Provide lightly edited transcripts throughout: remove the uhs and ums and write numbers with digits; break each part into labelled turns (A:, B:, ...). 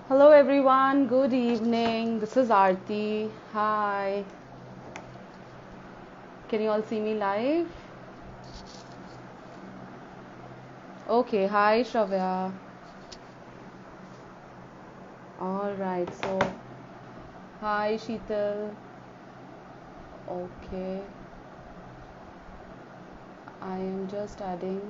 A: Hello everyone, good evening. This is Aarti. Hi. Can you all see me live? Okay, hi Shravya. All right, so hi Sheetal. Okay, I am just adding.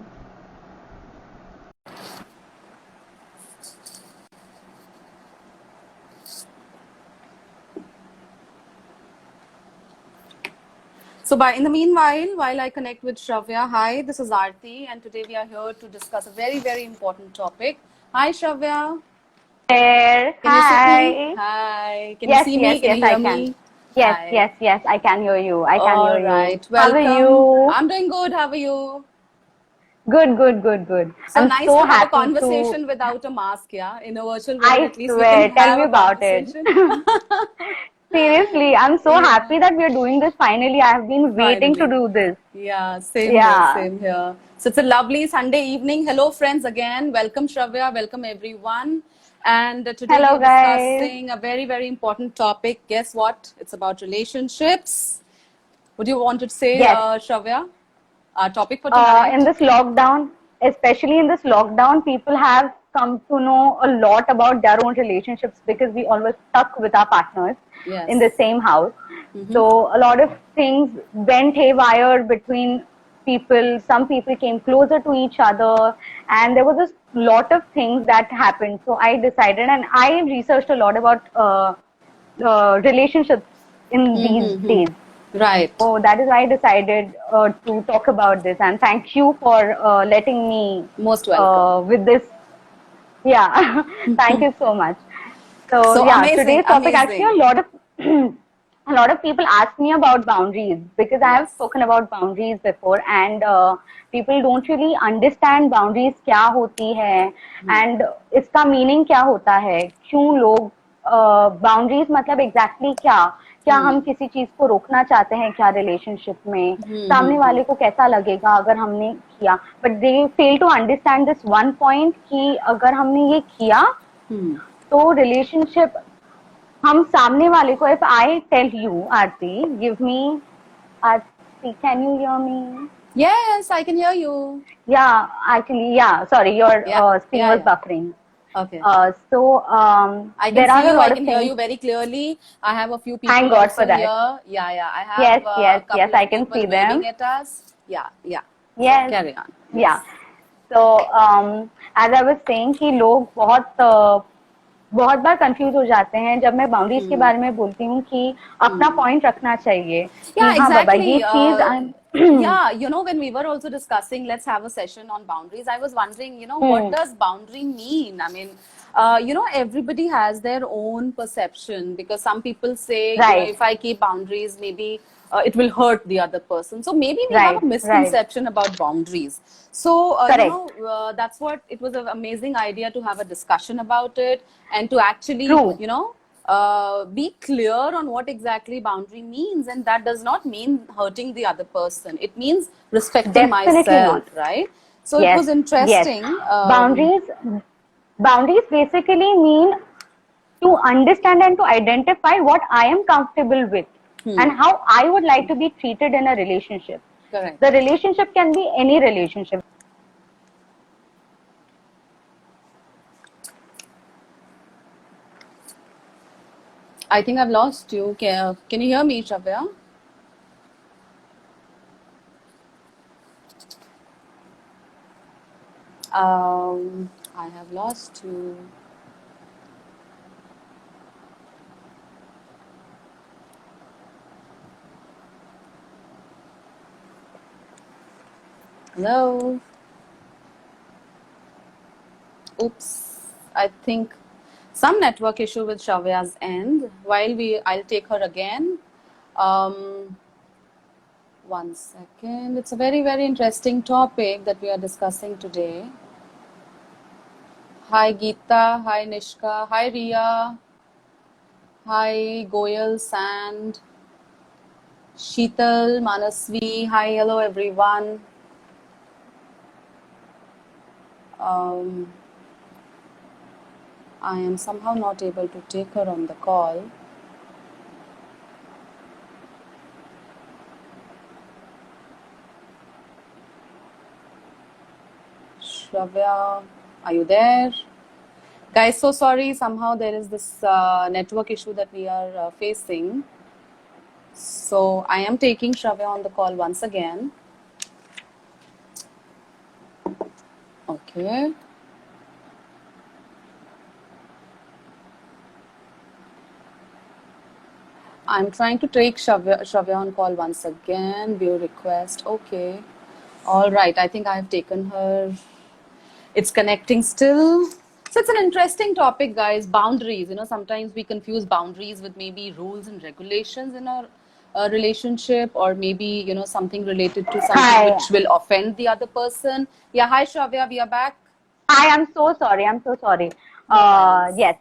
A: So in the meanwhile, while I connect with Shravya, hi, this is Aarti, and today we are here to discuss a very important topic. Hi Shravya,
B: There.
A: can you see me?
B: Hi.
A: Hi, can you
B: Yes,
A: see
B: yes,
A: me? Can
B: yes,
A: you
B: I
A: hear
B: can.
A: me?
B: Yes,
A: Hi.
B: yes, yes, I can hear you. I can hear
A: All
B: you.
A: right,
B: How are
A: welcome.
B: you?
A: I'm doing good. How are you?
B: Good, good, good, good.
A: So
B: I'm
A: nice
B: so
A: to have a
B: happy to.
A: conversation without a mask, yeah. In a virtual world,
B: I
A: at least we can
B: swear, tell
A: have
B: me
A: a
B: about it.
A: conversation.
B: Seriously, I'm so
A: Yeah,
B: happy that we're doing this finally. I have been waiting to
A: finally.
B: do this.
A: Yeah, same here,
B: Yeah.
A: same here. So it's a lovely Sunday evening. Hello, friends, again. Welcome, Shravya. Welcome, everyone. And today we
B: Hello,
A: are
B: guys.
A: discussing a very important topic. Guess what? It's about relationships. Would you want to say,
B: Yes.
A: Shravya, our topic for
B: In
A: tonight?
B: this lockdown, especially in this lockdown, people have come to know a lot about their own relationships because we always stuck with our partners in the
A: Yes.
B: same house. So a lot of things went haywire between people. Some people came closer to each other, and there was a lot of things that happened. So I decided, and I researched a lot about relationships in these
A: Mm-hmm.
B: days.
A: Right.
B: So that is why I decided to talk about this. And thank you for letting me
A: Most welcome.
B: with this. Yeah, thank you so much. So
A: So
B: yeah,
A: amazing,
B: today's topic actually
A: amazing.
B: a lot of a lot of people ask me about boundaries because I have
A: Yes.
B: spoken about boundaries before, and people don't really understand boundaries क्या होती है and इसका meaning क्या होता है, क्यों लोग boundaries मतलब एग्जैक्टली क्या क्या हम किसी चीज को रोकना चाहते हैं क्या रिलेशनशिप में सामने वाले को कैसा लगेगा अगर हमने किया but they fail to understand this one point कि अगर हमने ये किया तो रिलेशनशिप हम सामने वाले को if I tell you Aarti give me Aarti can you hear me
A: Yes, I can hear you.
B: yeah actually yeah sorry your
A: Yeah,
B: screen
A: yeah,
B: was
A: yeah.
B: buffering
A: Okay. I can
B: there
A: see
B: are a
A: you, I
B: lot of
A: can hear
B: things
A: you very clearly. I have a few
B: thank
A: people
B: god for
A: also
B: that
A: here. Yeah, yeah. I have
B: yes
A: a
B: yes yes
A: couple
B: I
A: of
B: can
A: people
B: see
A: waving
B: them
A: at us. Yeah, yeah. So
B: yes
A: carry on.
B: yeah
A: Yes.
B: so as I was saying कि लोग बहुत बार confuse हो जाते हैं जब मैं boundaries के बारे में बोलती हूँ कि अपना पॉइंट रखना चाहिए कि
A: Yeah,
B: हाँ बाबा ये
A: exactly.
B: चीज
A: Yeah, when we were also discussing, let's have a session on boundaries, I was wondering, what does boundary mean? I mean, everybody has their own perception because some people say,
B: right
A: if I keep boundaries, maybe it will hurt the other person. So maybe we have a
B: right right
A: misconception about boundaries. So,
B: correct
A: that's what it was an amazing idea to have a discussion about it and to
B: true
A: actually, be clear on what exactly boundary means, and that does not mean hurting the other person. It means respecting
B: definitely
A: myself,
B: not
A: right? So it
B: yes
A: was
B: yes
A: interesting.
B: Boundaries boundaries basically mean to understand and to identify what I am comfortable with and how I would like to be treated in a relationship.
A: Correct.
B: The relationship can be any relationship.
A: I think I've lost you. Can you hear me, Shavya? I have lost you. Hello. Oops. I think some network issue with Shavya's end. I'll take her again. Um, One second. It's a very interesting topic that we are discussing today. Hi Geeta, hi Nishka, hi Ria, hi Goyal Sand, Sheetal, Manasvi, hi, hello everyone. Um, I am somehow not able to take her on the call. Shravya, are you there? Guys, so sorry. Somehow there is this network issue that we are facing. So I am taking Shravya on the call once again. Okay. I'm trying to take Shravya on call once again. View request. Okay. All right. I think I have taken her. It's connecting still. So it's an interesting topic, guys. Boundaries. Sometimes we confuse boundaries with maybe rules and regulations in our relationship, or maybe, something related to something
B: Hi.
A: which will offend the other person. Yeah. Hi, Shravya. We are back.
B: Hi, I'm so sorry. I'm so sorry.
A: No worries.
B: Yes.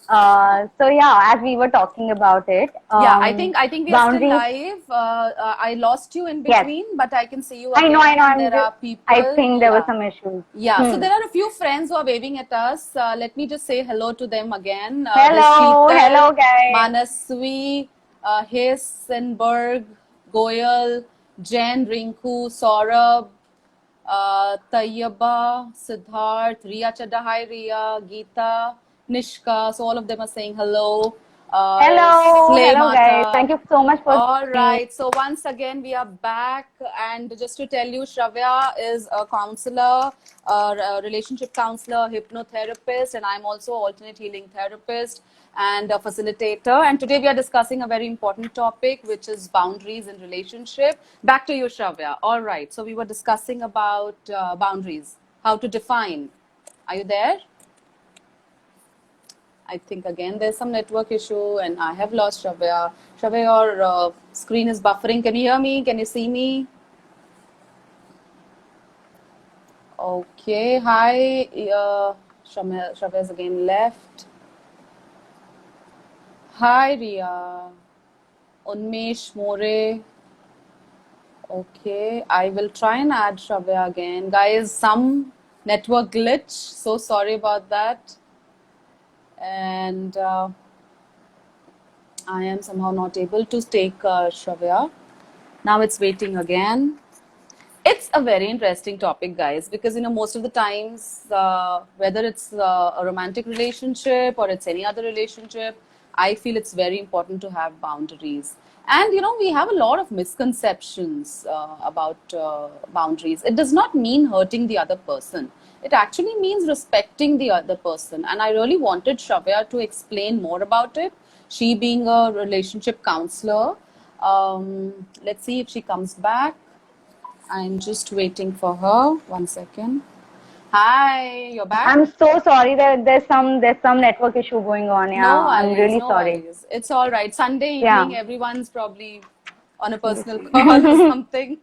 B: So yeah, as we were talking about it,
A: Yeah, I think we are still
B: boundaries.
A: live. I lost you in
B: Yes,
A: between, but I can see you
B: I know.
A: again, and
B: I'm
A: there
B: just.
A: are
B: I
A: people.
B: think there were
A: Yeah.
B: some issues.
A: Yeah, so there are a few friends who are waving at us. Let me just say hello to them again. There's
B: Hello,
A: Sheetal,
B: hello, guys.
A: Manaswi, Hisenberg, Goyal, Jen, Rinku, Saurabh, Tayyaba, Siddharth, Ria Chadda. Hi, Ria, Geeta, Nishka. So all of them are saying hello.
B: Hello,
A: Slay
B: hello, guys.
A: Mata.
B: Thank you so much for
A: All
B: me.
A: right. So once again, we are back, and just to tell you, Shravya is a counselor, a relationship counselor, hypnotherapist, and I'm also alternate healing therapist and a facilitator. And today we are discussing a very important topic, which is boundaries in relationship. Back to you, Shravya. All right. So we were discussing about boundaries, how to define. Are you there? I think again there's some network issue and I have lost Shravya. Shravya, your screen is buffering. Can you hear me? Can you see me? Okay. Hi. Shravya's again left. Hi, Ria. Unmesh More. Okay. I will try and add Shravya again. Guys, some network glitch. So sorry about that. And I am somehow not able to take Shravya. Now it's waiting again. It's a very interesting topic, guys, because most of the times, whether it's a romantic relationship or it's any other relationship, I feel it's very important to have boundaries. And we have a lot of misconceptions about boundaries. It does not mean hurting the other person. It actually means respecting the other person. And I really wanted Shravya to explain more about it. She being a relationship counselor. Let's see if she comes back. I'm just waiting for her. 1 second. Hi, you're back?
B: I'm so sorry that there's some network issue going on. Yeah,
A: No
B: I'm
A: worries,
B: really
A: no
B: sorry.
A: worries. It's all right. Sunday
B: Yeah.
A: evening, everyone's probably on a personal call or something.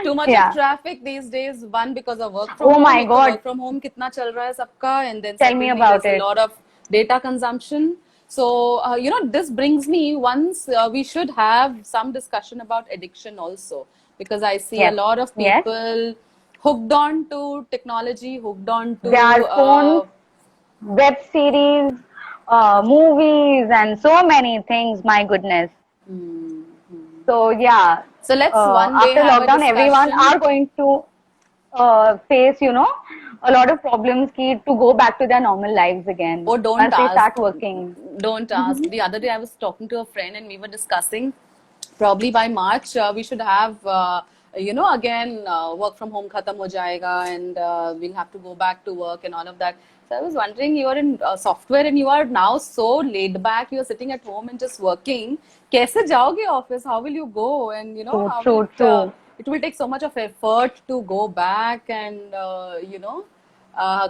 A: Too much of
B: Yeah.
A: traffic these days. One, because of work from
B: Oh
A: home.
B: my
A: एक तो
B: God.
A: work from home कितना चल रहा है सबका, and then
B: Tell me
A: secondly,
B: about
A: there's a
B: it.
A: lot of data consumption. So, this brings me once we should have some discussion about addiction also, because I see a
B: Yes.
A: lot of
B: Yes.
A: people hooked on to technology, hooked on to
B: There are phones, web series, movies, and so many things. My goodness. So yeah,
A: so let's one day
B: after
A: have a
B: lockdown, everyone
A: discussion.
B: are going to face, a lot of problems to go back to their normal lives again
A: Oh, don't
B: once they
A: ask.
B: start working.
A: Don't ask. The other day I was talking to a friend and we were discussing probably by March we should have, again work from home khatam ho jayega, and we'll have to go back to work and all of that. So I was wondering, you are in software and you are now so laid back. You are sitting at home and just working. कैसे जाओगे office? How will you go? And
B: True,
A: how will
B: true, true.
A: it will take so much of effort to go back and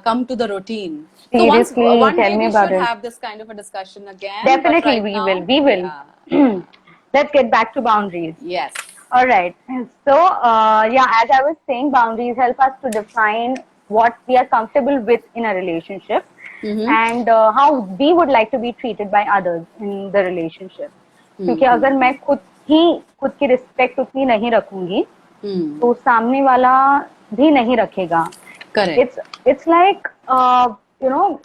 A: come to the routine. So
B: Seriously,
A: one
B: tell
A: day
B: me
A: we
B: about
A: should
B: it.
A: have this kind of a discussion again. But
B: Definitely,
A: right
B: we will.
A: now,
B: We will.
A: yeah, yeah,
B: Let's get back to boundaries.
A: yes.
B: All right. So, yeah, as I was saying, boundaries help us to define what we are comfortable with in a relationship and how we would like to be treated by others in the relationship. क्योंकि अगर मैं खुद की respect उतनी नहीं रखूंगी तो सामने वाला भी नहीं रखेगा.
A: Correct.
B: It's like you know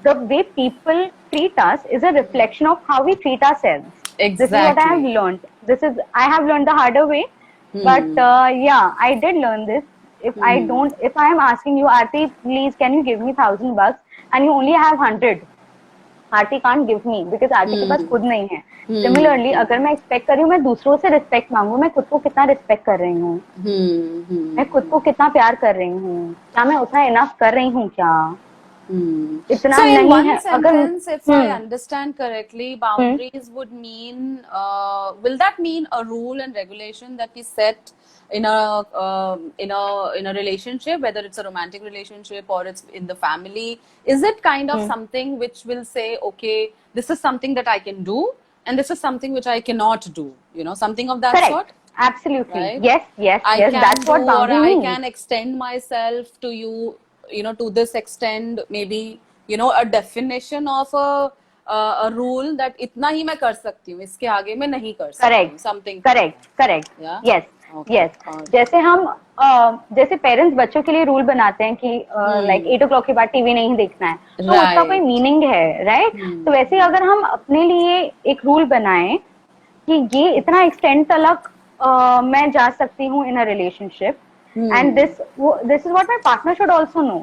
B: the way people treat us is a reflection of how we treat ourselves. This is what I have
A: Exactly.
B: learned. I have learned the harder way, but yeah, I did learn this. If I am asking you, Aarti, please, can you give me $1,000, and you only have 100, Aarti can't give me because आरती के पास खुद नहीं है. Similarly, अगर मैं expect कर रही हूँ मैं दूसरों से respect मांगू, मैं खुद को कितना respect कर रही हूँ, मैं खुद को कितना प्यार कर रही हूँ, क्या मैं उतना enough कर रही हूँ क्या, इतना
A: So in
B: नहीं
A: one
B: है अगर.
A: sentence, if I understand correctly, boundaries would mean, will that mean a rule and regulation that we set in a relationship, whether it's a romantic relationship or it's in the family? Is it kind of something which will say, okay, this is something that I can do, and this is something which I cannot do? You know, something of that
B: Correct.
A: sort.
B: Absolutely.
A: Right?
B: Yes.
A: I can
B: That's what
A: do, or
B: boundary
A: I
B: means.
A: can extend myself to you, you know, to this extent, maybe, you know, a definition of a rule that इतना ही मैं कर सकती हूँ, इसके आगे मैं नहीं कर सकती हूँ, something.
B: Correct.
A: Yeah?
B: Yes.
A: Okay.
B: Yes. जैसे हम जैसे पेरेंट्स बच्चों के लिए रूल बनाते हैं कि लाइक 8 o'clock के बाद टीवी नहीं देखना है, तो उसका कोई मीनिंग है, राइट? तो वैसे अगर हम अपने लिए एक रूल बनाएं कि ये इतना एक्सटेंड तक मैं जा सकती हूँ in a relationship, and this is what my partner should also know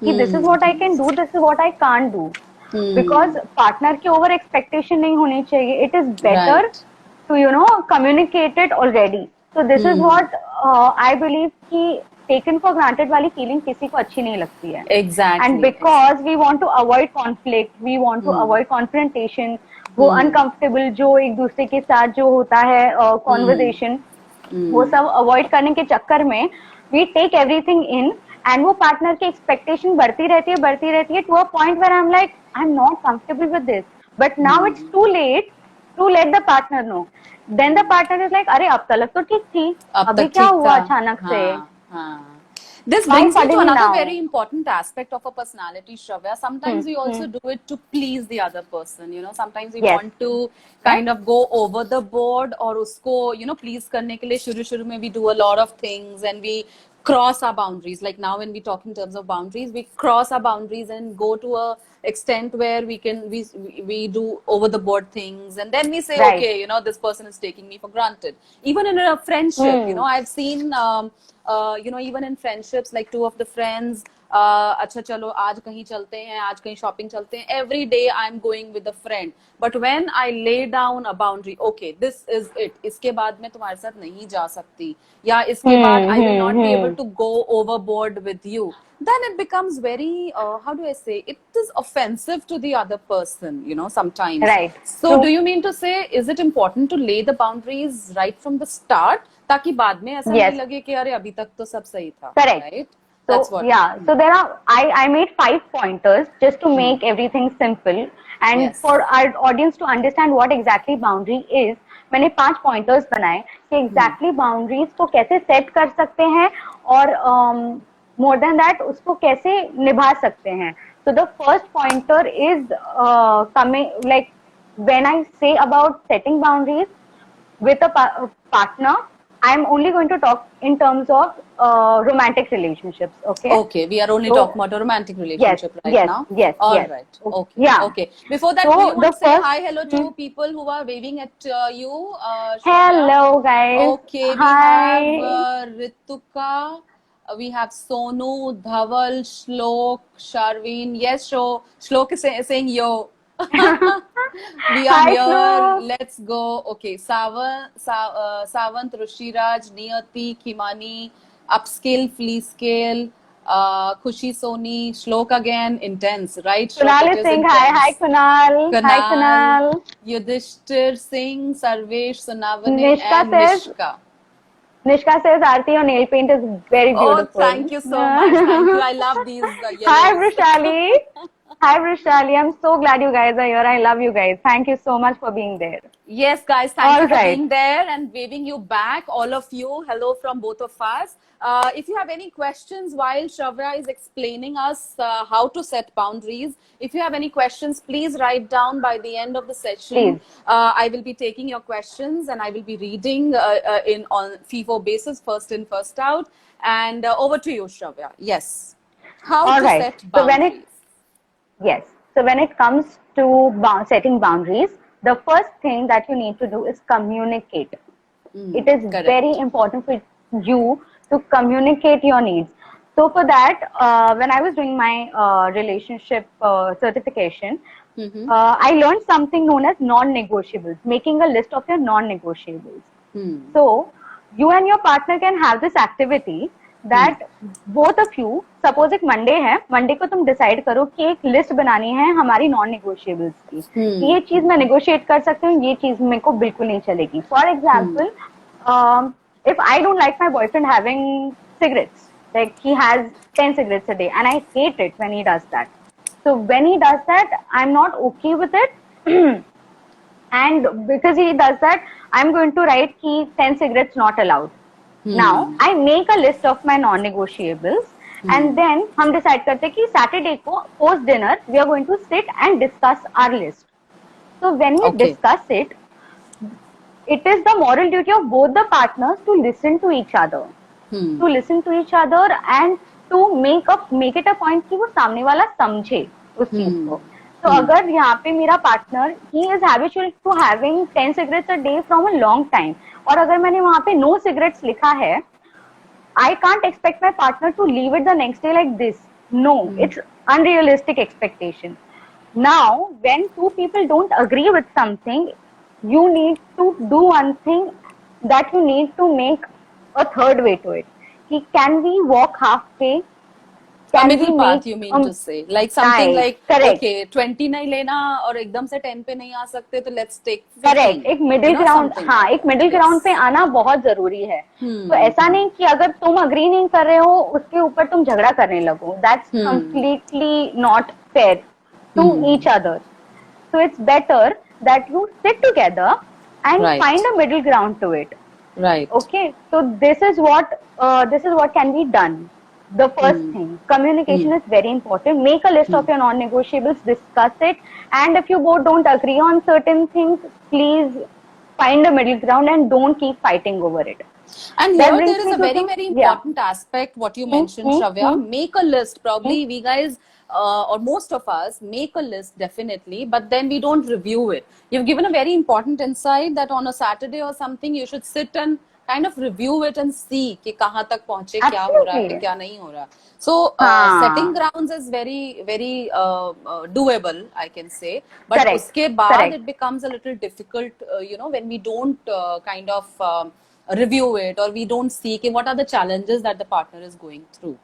B: कि this is what I can do, this is what I can't do, because partner की ओवर एक्सपेक्टेशन नहीं होनी चाहिए. It is better to you know communicate it already. So this is what I believe कि taken for granted वाली feeling किसी को अच्छी नहीं लगती है.
A: Exactly.
B: And because we want to avoid conflict, we want to avoid confrontation, वो uncomfortable जो एक दूसरे के साथ जो होता है कॉन्वर्सेशन, वो सब अवॉइड करने के चक्कर में we take everything in, and वो पार्टनर की एक्सपेक्टेशन बढ़ती रहती है to a point where I am like I am not comfortable with this, but now it's too late to let the partner know. Then the partner is like अरे अब तक तो ठीक थी, अभी क्या हुआ अचानक से.
A: This brings me to another very important aspect of a personality, Shravya. Sometimes we also do it to please the other person. You know, sometimes we want to kind of go over the board, or usko, you know, please करने के लिए शुरू में we do a lot of things and we cross our boundaries. Like now, when we talk in terms of boundaries, we cross our boundaries and go to a extent where we do over the board things, and then we say, okay, you know, this person is taking me for granted. Even in a friendship, you know, I've seen you know, even in friendships, like two of the friends, अच्छा चलो आज कहीं चलते हैं, आज कहीं shopping चलते हैं, every day I'm going with a friend, but when I lay down a boundary, okay, this is it, इसके बाद मैं तुम्हारे साथ नहीं जा सकती, या इसके बाद I will not be able to go overboard with you, then it becomes very how do I say, it is offensive to the other person, you know, sometimes.
B: Right.
A: So do you mean to say, is it important to lay the boundaries right from the start, ताकि बाद में ऐसा नहीं लगे कि अरे अभी तक तो सब सही था.
B: Correct.
A: Right?
B: So
A: that's what.
B: Yeah. So there are I made 5 pointers just to make everything simple, and for our audience to understand what exactly boundary is, मैंने 5 pointers बनाए कि exactly boundaries को कैसे set कर सकते हैं, और more than that उसको कैसे निभा सकते हैं. So the first pointer is coming, like when I say about setting boundaries with a partner, I'm only going to talk in terms of romantic relationships. Okay,
A: we are only talking about a romantic relationship now.
B: Yes.
A: Right. Okay. Before that,
B: so
A: do you want to say hi, hello to people who are waving at you?
B: Hello, guys.
A: Okay, we have Rituka, we have Sonu, Dhaval, Shlok, Sharveen. Yes, Shlok is saying yo. We are here.
B: Shlok.
A: Let's go. Okay, Savant, Rushiraj, Niyati, Kimani, Upscale, Fleescale, Khushi Soni, Shlok again, intense, right?
B: Kunal is saying hi Kunal. Hi Kunal.
A: Yudhishthir Singh, Sarvesh, Sunavane, and Nishka.
B: Nishka says Aarti, your nail paint is very beautiful.
A: Oh, thank you so much. Thank you. I love these yellows.
B: Hi Vrishali. Hi Vrishali. I'm so glad you guys are here. I love you guys. Thank you so much for being there.
A: Yes, guys. Thank you for being there and waving you back. All of you. Hello from both of us. If you have any questions while Shravya is explaining us how to set boundaries, if you have any questions, please write down by the end of the session. I will be taking your questions and I will be reading on FIFO basis, first in, first out. And over to you, Shravya. Yes. How to set boundaries.
B: Yes. So when it comes to setting boundaries, the first thing that you need to do is communicate. It is
A: Correct.
B: very important for you to communicate your needs. So for that, when I was doing my relationship certification, I learned something known as non-negotiables, making a list of your non-negotiables. So you and your partner can have this activity that both of you, suppose एक Monday है, Monday को तुम decide करो कि एक list बनानी है हमारी नॉन नेगोशिएबल्स की, कि ये चीज मैं नेगोशिएट कर सकती हूँ, ये चीज मेरे को बिल्कुल नहीं चलेगी. For example, if I don't like my boyfriend having cigarettes, like he has 10 cigarettes a day, and I hate it when he does that. So when he does that, I'm not okay with it. And because he does that, I'm going to write ki 10 cigarettes not allowed. Now I make a list of my non-negotiables, and then हम decide करते कि Saturday को post dinner we are going to sit and discuss our list. So when we discuss it, it is the moral duty of both the partners to listen to each other, to listen to each other and to make it a point कि वो सामने वाला समझे उस चीज को. तो अगर यहाँ पे मेरा partner he is habitual to having 10 cigarettes a day from a long time, और अगर मैंने वहाँ पे no cigarettes लिखा है, I can't expect my partner to leave it the next day like this. No, it's unrealistic expectation. Now, when two people don't agree with something, you need to do one thing, that you need to make a third way to it. Can we walk halfway?
A: A middle path, you mean to say, like something like
B: correct.
A: Okay, 20 नहीं लेना और एकदम से 10 पे नहीं आ सकते, तो let's take 15.
B: Correct, एक मिडिल ग्राउंड, हाँ, एक मिडिल ग्राउंड पे आना बहुत जरूरी है. तो ऐसा नहीं कि अगर तुम अग्री नहीं कर रहे हो उसके ऊपर तुम झगड़ा करने लगो. That's completely not fair to each other. So it's better that you sit together and find a middle ground to it.
A: Right.
B: Okay, so this is what can be done. The first thing, communication is very important. Make a list of your non-negotiables, discuss it, and if you both don't agree on certain things, please find a middle ground and don't keep fighting over it.
A: And here there is a very important aspect what you mentioned, Shravya. Make a list. Probably we guys or most of us make a list definitely, but then we don't review it. You've given a very important insight that on a Saturday or something you should sit and kind of review it and see कि कहाँ तक पहुँचे, क्या हो रहा है, क्या नहीं हो रहा. So setting grounds is very doable, I can say. But उसके बाद it becomes a little difficult, when we don't kind of review it, or we don't see कि what are the challenges that the partner is going through.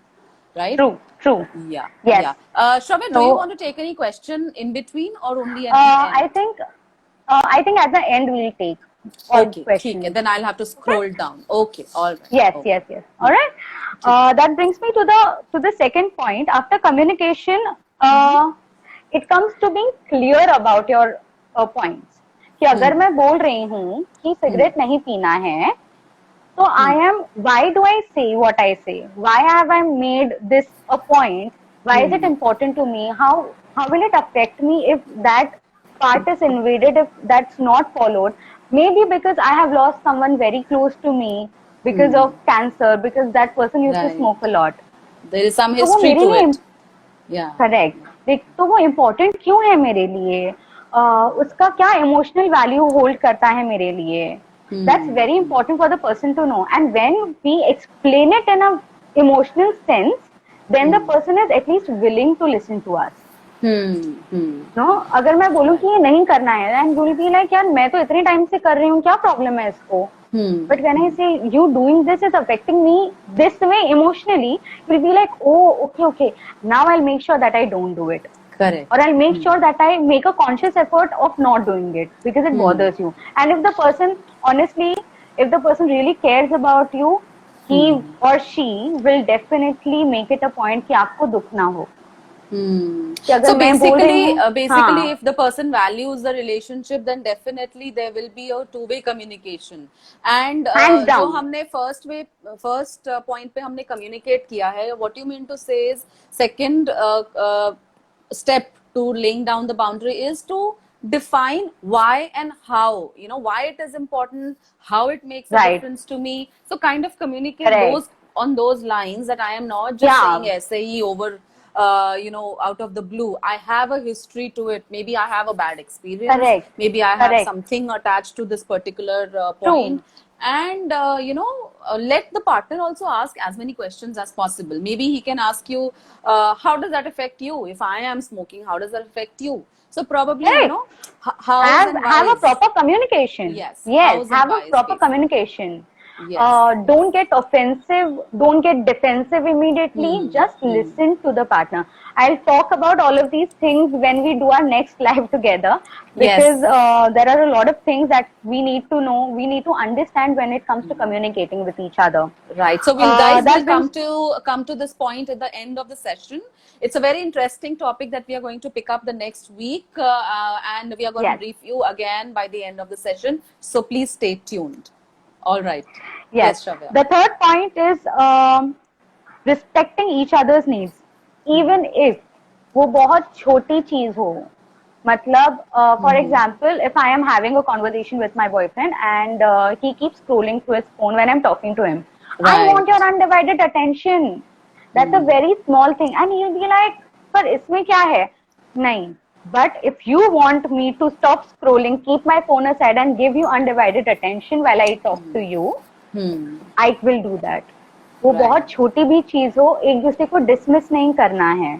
A: Right?
B: True.
A: Yeah.
B: Yes.
A: Yeah. Shravya, do you want to take any question in between or only at the end?
B: I think at the end we'll take all questions.
A: Okay. Then I'll have to scroll down. Okay. All right.
B: Yes. All right. That brings me to the second point. After communication, it comes to being clear about your points. कि अगर मैं बोल रही हूँ कि cigarette नहीं पीना है, so why do I say what I say? Why have I made this a point? Why is it important to me? How will it affect me if that part is invaded, if that's not followed? Maybe because I have lost someone very close to me because of cancer, because that person used to smoke a lot.
A: There is some history to it. Yeah.
B: Correct. तो वो important क्यों है मेरे लिए? उसका क्या emotional value hold करता है मेरे लिए? That's very important for the person to know. And when we explain it in a emotional sense, then the person is at least willing to listen to us. No, अगर मैं बोलूँ कि ये नहीं करना है, and you'll be like, यार मैं तो इतने टाइम से कर रही हूँ, क्या प्रॉब्लम है इसको? But when I say you doing this is affecting me this way emotionally, you'll be like, oh, okay. Now I'll make sure that I don't do it.
A: Correct.
B: Or I'll make sure that I make a conscious effort of not doing it because it bothers you. And if the person, honestly, if the person really cares about you, he or she will definitely make it a point कि आपको दुख ना हो.
A: So basically, if the person values the relationship, then definitely there will be a two-way communication. And जो हमने first point पे हमने communicate किया है, what you mean to say is second step to laying down the boundary is to define why and how, why it is important, how it makes a difference to me. So kind of communicate those on those lines, that I am not just saying SAE over out of the blue. I have a history to it. Maybe I have a bad experience.
B: Correct.
A: Maybe I have
B: Correct.
A: something attached to this particular
B: True.
A: point. And let the partner also ask as many questions as possible. Maybe he can ask you, how does that affect you? If I am smoking, how does that affect you? So probably,
B: Correct.
A: hows and
B: Have a
A: whys.
B: proper communication.
A: Yes,
B: Yes,
A: hows and
B: have a
A: whys,
B: proper
A: basically.
B: communication.
A: Yes.
B: Don't get offensive, don't get defensive immediately. Just listen to the partner. I'll talk about all of these things when we do our next live together, because
A: Yes.
B: there are a lot of things that we need to know, we need to understand when it comes to communicating with each other.
A: Right. So we'll
B: That
A: come
B: brings,
A: to this point at the end of the session. It's a very interesting topic that we are going to pick up the next week, and we are going to
B: yes.
A: brief you again by the end of the session. So please stay tuned. All right.
B: Yes.
A: Shravya.
B: The third point is respecting each other's needs, even if वो बहुत छोटी चीज हो. मतलब for example, if I am having a conversation with my boyfriend and he keeps scrolling through his phone when I'm talking to him, I
A: Right.
B: want your undivided attention. That's a very small thing, and he'll be like, पर इसमें क्या है? नहीं. But if you want me to stop scrolling, keep my phone aside and give you undivided attention while I talk to you, I will do that. वो
A: Right.
B: बहुत छोटी भी चीज हो, एक दूसरे को डिसमिस नहीं करना है.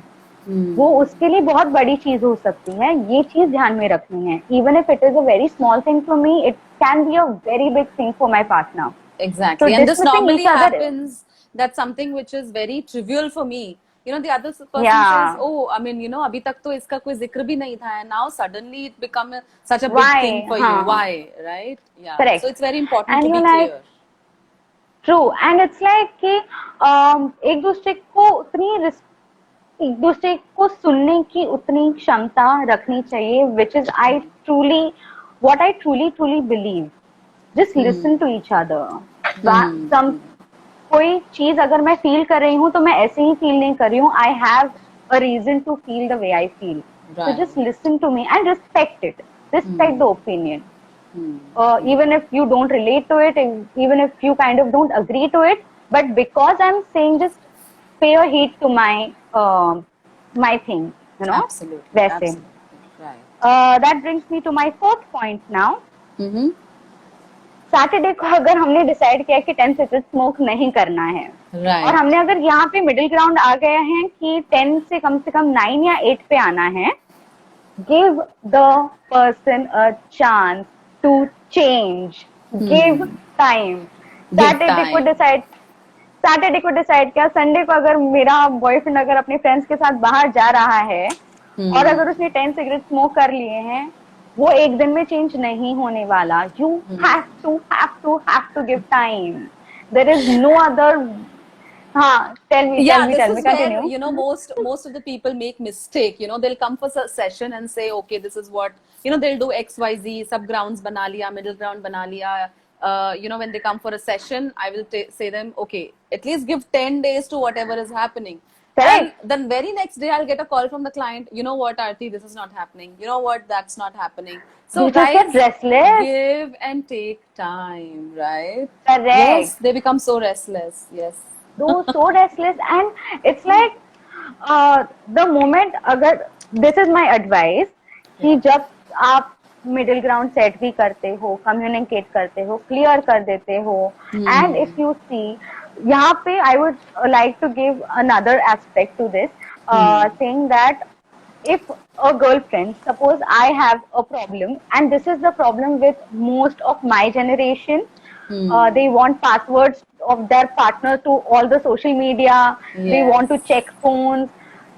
B: वो उसके लिए बहुत बड़ी चीज हो सकती है. ये चीज ध्यान में रखनी है. Even if it is a very small thing for me, it can be a very big thing for my partner.
A: Exactly.
B: So
A: And this
B: dismissing
A: normally
B: each other,
A: happens. That's something which is very trivial for me. The other person
B: Yeah.
A: says, oh, I mean, अभी तक तो इसका कोई जिक्र भी नहीं था, and now suddenly it become such a big
B: Why?
A: thing for you. Why? Right? Yeah.
B: Correct.
A: So it's very important
B: And
A: to be
B: you're like,
A: clear.
B: True. And it's like कि एक दूसरे को एक दूसरे को सुनने की उतनी क्षमता रखनी चाहिए, which is I truly what I truly believe. Just listen to each other. कोई चीज अगर मैं फील कर रही हूँ तो मैं ऐसे ही फील नहीं कर रही हूँ. I have a reason to feel the way I feel. So just listen to me and respect it. Respect the opinion. Even if you don't relate to it, even if you kind of don't agree to it, but because I'm saying, just pay a heed to my thing,
A: Absolutely.
B: वैसे.
A: Absolutely. Right.
B: That brings me to my fourth point now.
A: Saturday
B: को अगर हमने decide किया कि 10 cigarette smoke नहीं करना है,
A: Right.
B: और हमने अगर यहाँ पे मिडिल ग्राउंड आ गया है कि 10 से कम 9 या 8 पे आना है, give the person a chance to change. Give time. Saturday को डिसाइड किया. संडे को अगर मेरा बॉयफ्रेंड अगर अपने फ्रेंड्स के साथ बाहर जा रहा है और अगर उसने 10 सिगरेट स्मोक कर लिए हैं, वो एक दिन में चेंज नहीं होने वाला. You have to give time. There is no other. हाँ, tell me, continue.
A: Where, most of the people make mistake. They'll come for a session and say, okay, this is what, they'll do XYZ, sub grounds bana liya, middle ground bana liya. When they come for a session, I will say them, okay, at least give 10 days to whatever is happening.
B: Correct.
A: And then very next day, I'll get a call from the client. You know what, Aarti, this is not happening. You know what, that's not happening. So
B: you just get restless.
A: Give and take time, right?
B: Correct.
A: Yes, they become so restless. Yes.
B: So restless, and it's like the moment, अगर this is my advice, कि जब आप middle ground set भी करते हो, communicate करते हो, clear कर देते हो, एंड इफ यू सी, यहाँ पे I would like to give another aspect to this, saying that if a girlfriend, suppose I have a problem, and this is the problem with most of my generation, they want passwords of their partner to all the social media. Yes. They want to check phones.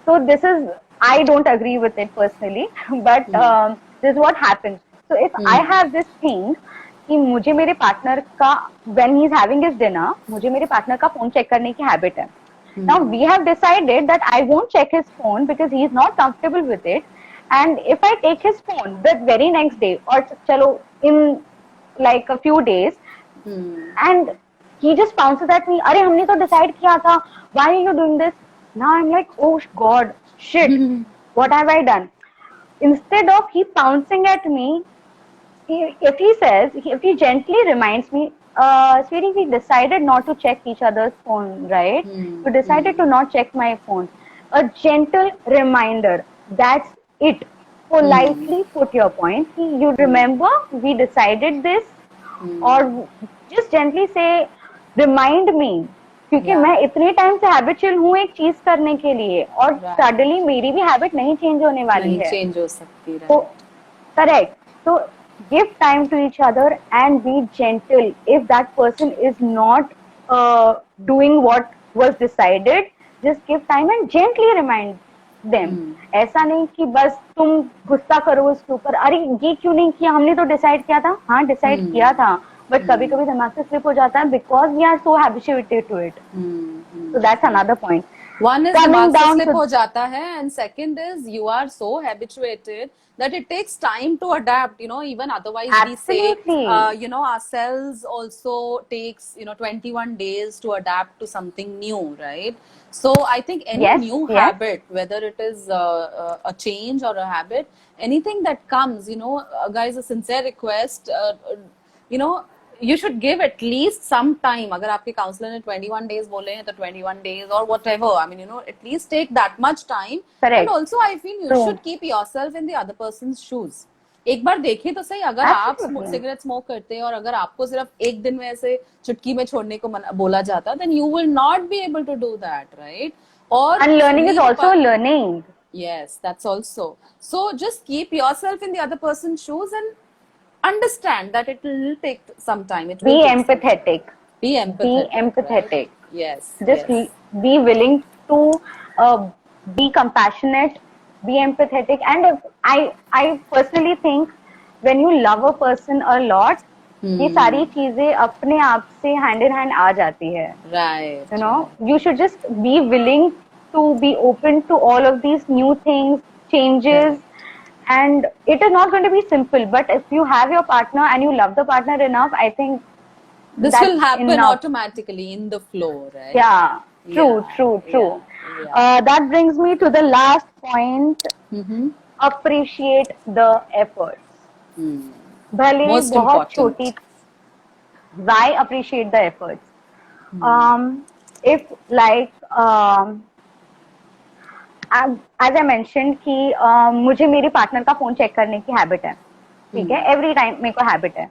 B: So this is, I don't agree with it personally, but this is what happens. So if I have this thing कि मुझे मेरे partner का, when he is having his dinner, मुझे मेरे partner का phone check करने की habit है. Now we have decided that I won't check his phone because he is not comfortable with it, and if I take his phone the very next day, or चलो in like a few days, and he just pounces at me, अरे हमने तो decide किया था, why are you doing this? Now I'm like, oh God, shit, what have I done? Instead of he pouncing at me, if he gently reminds me, sweetie, we decided not to check each other's phone, right? We decided to not check my phone. a gentle reminder. That's it. Politely put your point. You remember we decided this, or just gently say remind me, क्योंकि
A: Yeah.
B: मैं इतने time से habitual हूँ एक चीज करने के लिए, और
A: Right.
B: सडनली मेरी भी हैबिट नहीं चेंज होने वाली
A: नहीं
B: है.
A: चेंज हो सकती,
B: So,
A: right?
B: correct. So, give time to each other and be gentle. If that person is not doing what was decided, just give time and gently remind them. ऐसा नहीं कि बस तुम गुस्सा करो उसके ऊपर, अरे ये क्यों नहीं किया, हमने तो डिसाइड किया था. हाँ, डिसाइड किया था, बट कभी कभी दिमाग से स्लिप हो जाता है because we are so habituated to it. So that's another point.
A: One is
B: Coming
A: दिमाग से
B: down
A: slip
B: to-
A: हो जाता है, and second is you are so habituated that it takes time to adapt. Even otherwise we say,
B: Absolutely.
A: ourselves also takes 21 days to adapt to something new, right? So I think any
B: Yes,
A: new
B: yes.
A: habit, whether it is a change or a habit, anything that comes, guys, a sincere request, you should give at least some time. अगर आपके counsellor ने 21 days बोले हैं तो 21 days or whatever. I mean, at least take that much time.
B: Correct.
A: And also I feel you
B: True.
A: should keep yourself in the other person's shoes. एक बार देखिए तो सही, अगर आप
B: Absolutely.
A: सिगरेट स्मोक करते हैं और अगर आपको सिर्फ एक दिन में ऐसे चुटकी में छोड़ने को बोला जाता, then you will not be able to do that, right? Or
B: And learning is also learning.
A: Yes, that's also. So just keep yourself in the other person's shoes and understand that it will take some time. It will
B: Be
A: take some time.
B: empathetic.
A: Be empathetic.
B: Be empathetic.
A: Right? Yes.
B: Just
A: yes.
B: be willing to be compassionate, be empathetic. And I personally think when you love a person a lot, ये सारी चीजें अपने आप से hand in hand आ जाती है.
A: Right.
B: You should just be willing to be open to all of these new things, changes. And it is not going to be simple, but if you have your partner and you love the partner enough, I think
A: this
B: that's
A: will happen
B: enough.
A: automatically in the flow, right?
B: Yeah, true.
A: Yeah.
B: That brings me to the last point. Appreciate the efforts. भले
A: Most
B: बहुत
A: important.
B: छोटी. Why appreciate the efforts? If like as I mentioned कि मुझे मेरे partner का phone check करने की habit है, ठीक है, एवरी टाइम मेरे को हैबिट है.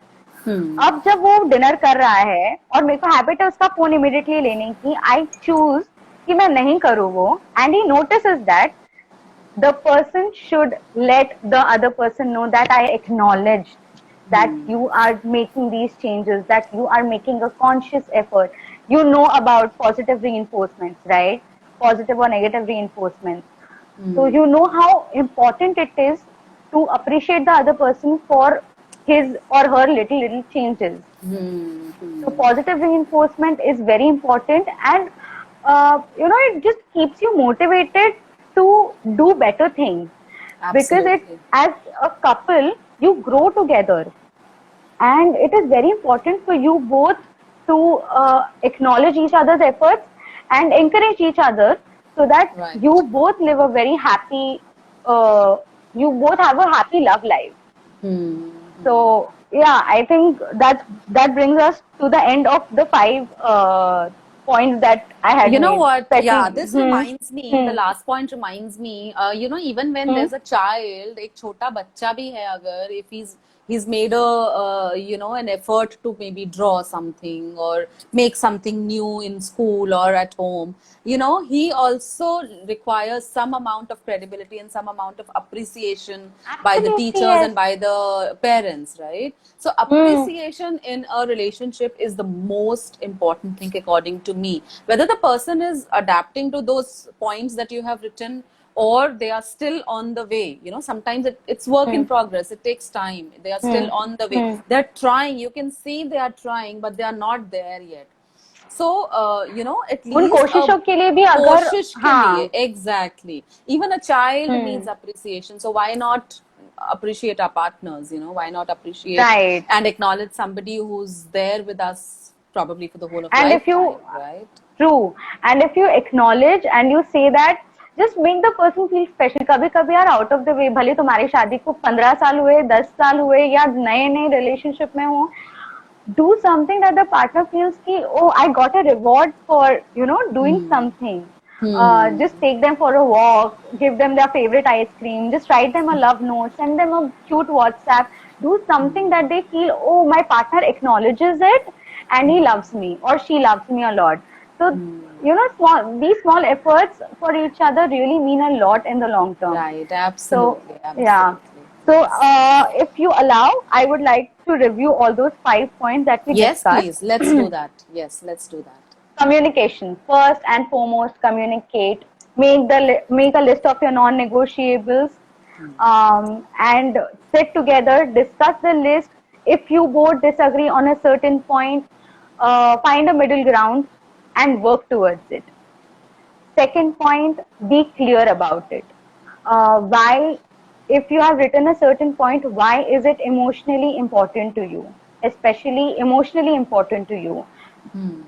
B: अब जब वो डिनर कर रहा है और मेरे को हैबिट है उसका फोन इमीडिएटली लेने की, आई चूज कि मैं नहीं करूँ वो, and he notices that the person should let the other person know that I acknowledge that you are making these changes, that you are making a conscious effort. You know about positive reinforcements, right? Positive or negative reinforcements. So you know how important it is to appreciate the other person for his or her little changes. So positive reinforcement is very important, and it just keeps you motivated to do better things.
A: Absolutely.
B: Because as a couple you grow together, and it is very important for you both to acknowledge each other's efforts and encourage each other, so that you both live a very happy you both have a happy love life. So yeah, I think that brings us to the end of the 5 points that I had.
A: You know what?
B: Especially,
A: yeah, this reminds me. The last point reminds me. Even when there's a child, एक छोटा बच्चा भी है अगर, if he's made an effort to maybe draw something or make something new in school or at home, he also requires some amount of credibility and some amount of appreciation by the teachers and by the parents, right? So appreciation in a relationship is the most important thing according to me. Whether the person is adapting to those points that you have written or they are still on the way. Sometimes it's work in progress. It takes time. They are still on the way. They're trying. You can see they are trying, but they are not there yet. So, at least
B: उन कोशिशों के लिए भी अगर
A: कोशिश के लिए, exactly. Even a child needs appreciation. So why not appreciate our partners? Why not appreciate and acknowledge somebody who's there with us probably for the whole of lifetime, right?
B: True. And if you acknowledge and you say that, just make the person feel special. कभी-कभी यार out of the way, भले तुम्हारी शादी को 15 साल हुए, 10 साल हुए या नए relationship में हो, do something that the partner feels कि oh, I got a reward for doing something. Just take them for a walk, give them their favorite ice cream, just write them a love note, send them a cute WhatsApp. Do something that they feel, oh, my partner acknowledges it and he loves me or she loves me a lot. So, you know, these small efforts for each other really mean a lot in the long term.
A: Right,
B: So,
A: absolutely,
B: yeah.
A: absolutely.
B: So, if you allow, I would like to review all those 5 points that we
A: Yes,
B: discussed.
A: please, let's do that. Yes, let's do that.
B: Communication. First and foremost, communicate. Make a list of your non-negotiables, and sit together, discuss the list. If you both disagree on a certain point, find a middle ground and work towards it. Second point, be clear about it. Why, if you have written a certain point, why is it emotionally important to you? Especially emotionally important to you.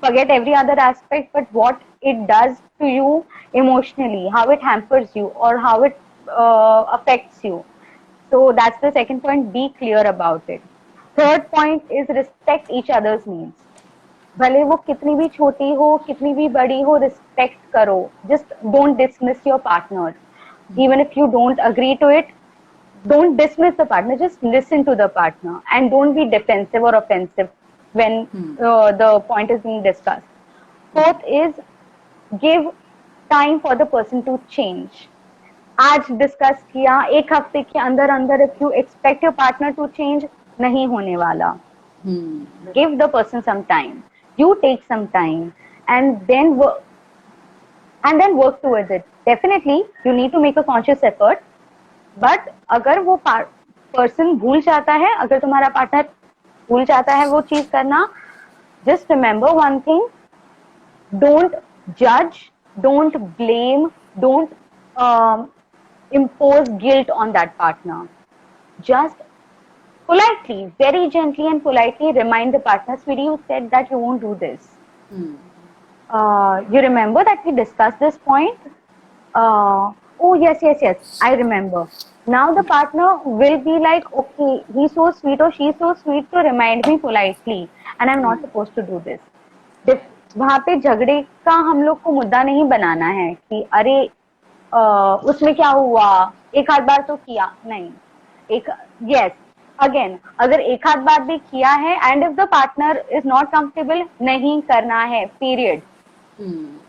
B: Forget every other aspect, but what it does to you emotionally, how it hampers you, or how it affects you. So that's the second point, be clear about it. Third point is respect each other's needs. भले वो कितनी भी छोटी हो, कितनी भी बड़ी हो, respect करो. Just don't dismiss your partner. Even if you don't agree to it, don't dismiss the partner. Just listen to the partner and don't be defensive or offensive when the point is being discussed. Fourth is give time for the person to change. आज discuss किया, एक हफ्ते के अंदर अंदर if you expect your partner to change, नहीं होने वाला. Give the person some time. You take some time and then work towards it. Definitely, you need to make a conscious effort. But अगर वो person भूल जाता है, अगर तुम्हारा पार्टनर भूल जाता है वो चीज करना, just remember one thing: don't judge, don't blame, don't impose guilt on that partner. Just politely, very gently and politely remind the partner, sweetie, you said that you won't do this. You remember that we discussed this point? Oh, yes, I remember. Now the partner will be like, okay, he's so sweet or she's so sweet to remind me politely, and I'm not supposed to do this. वहाँ पे झगड़े का हम लोग को मुद्दा नहीं बनाना है कि अरे उसमें क्या हुआ, एक आध बार तो किया नहीं. Yes, again, अगर एक आध बार भी किया है, and if the partner is not comfortable, नहीं करना है, period.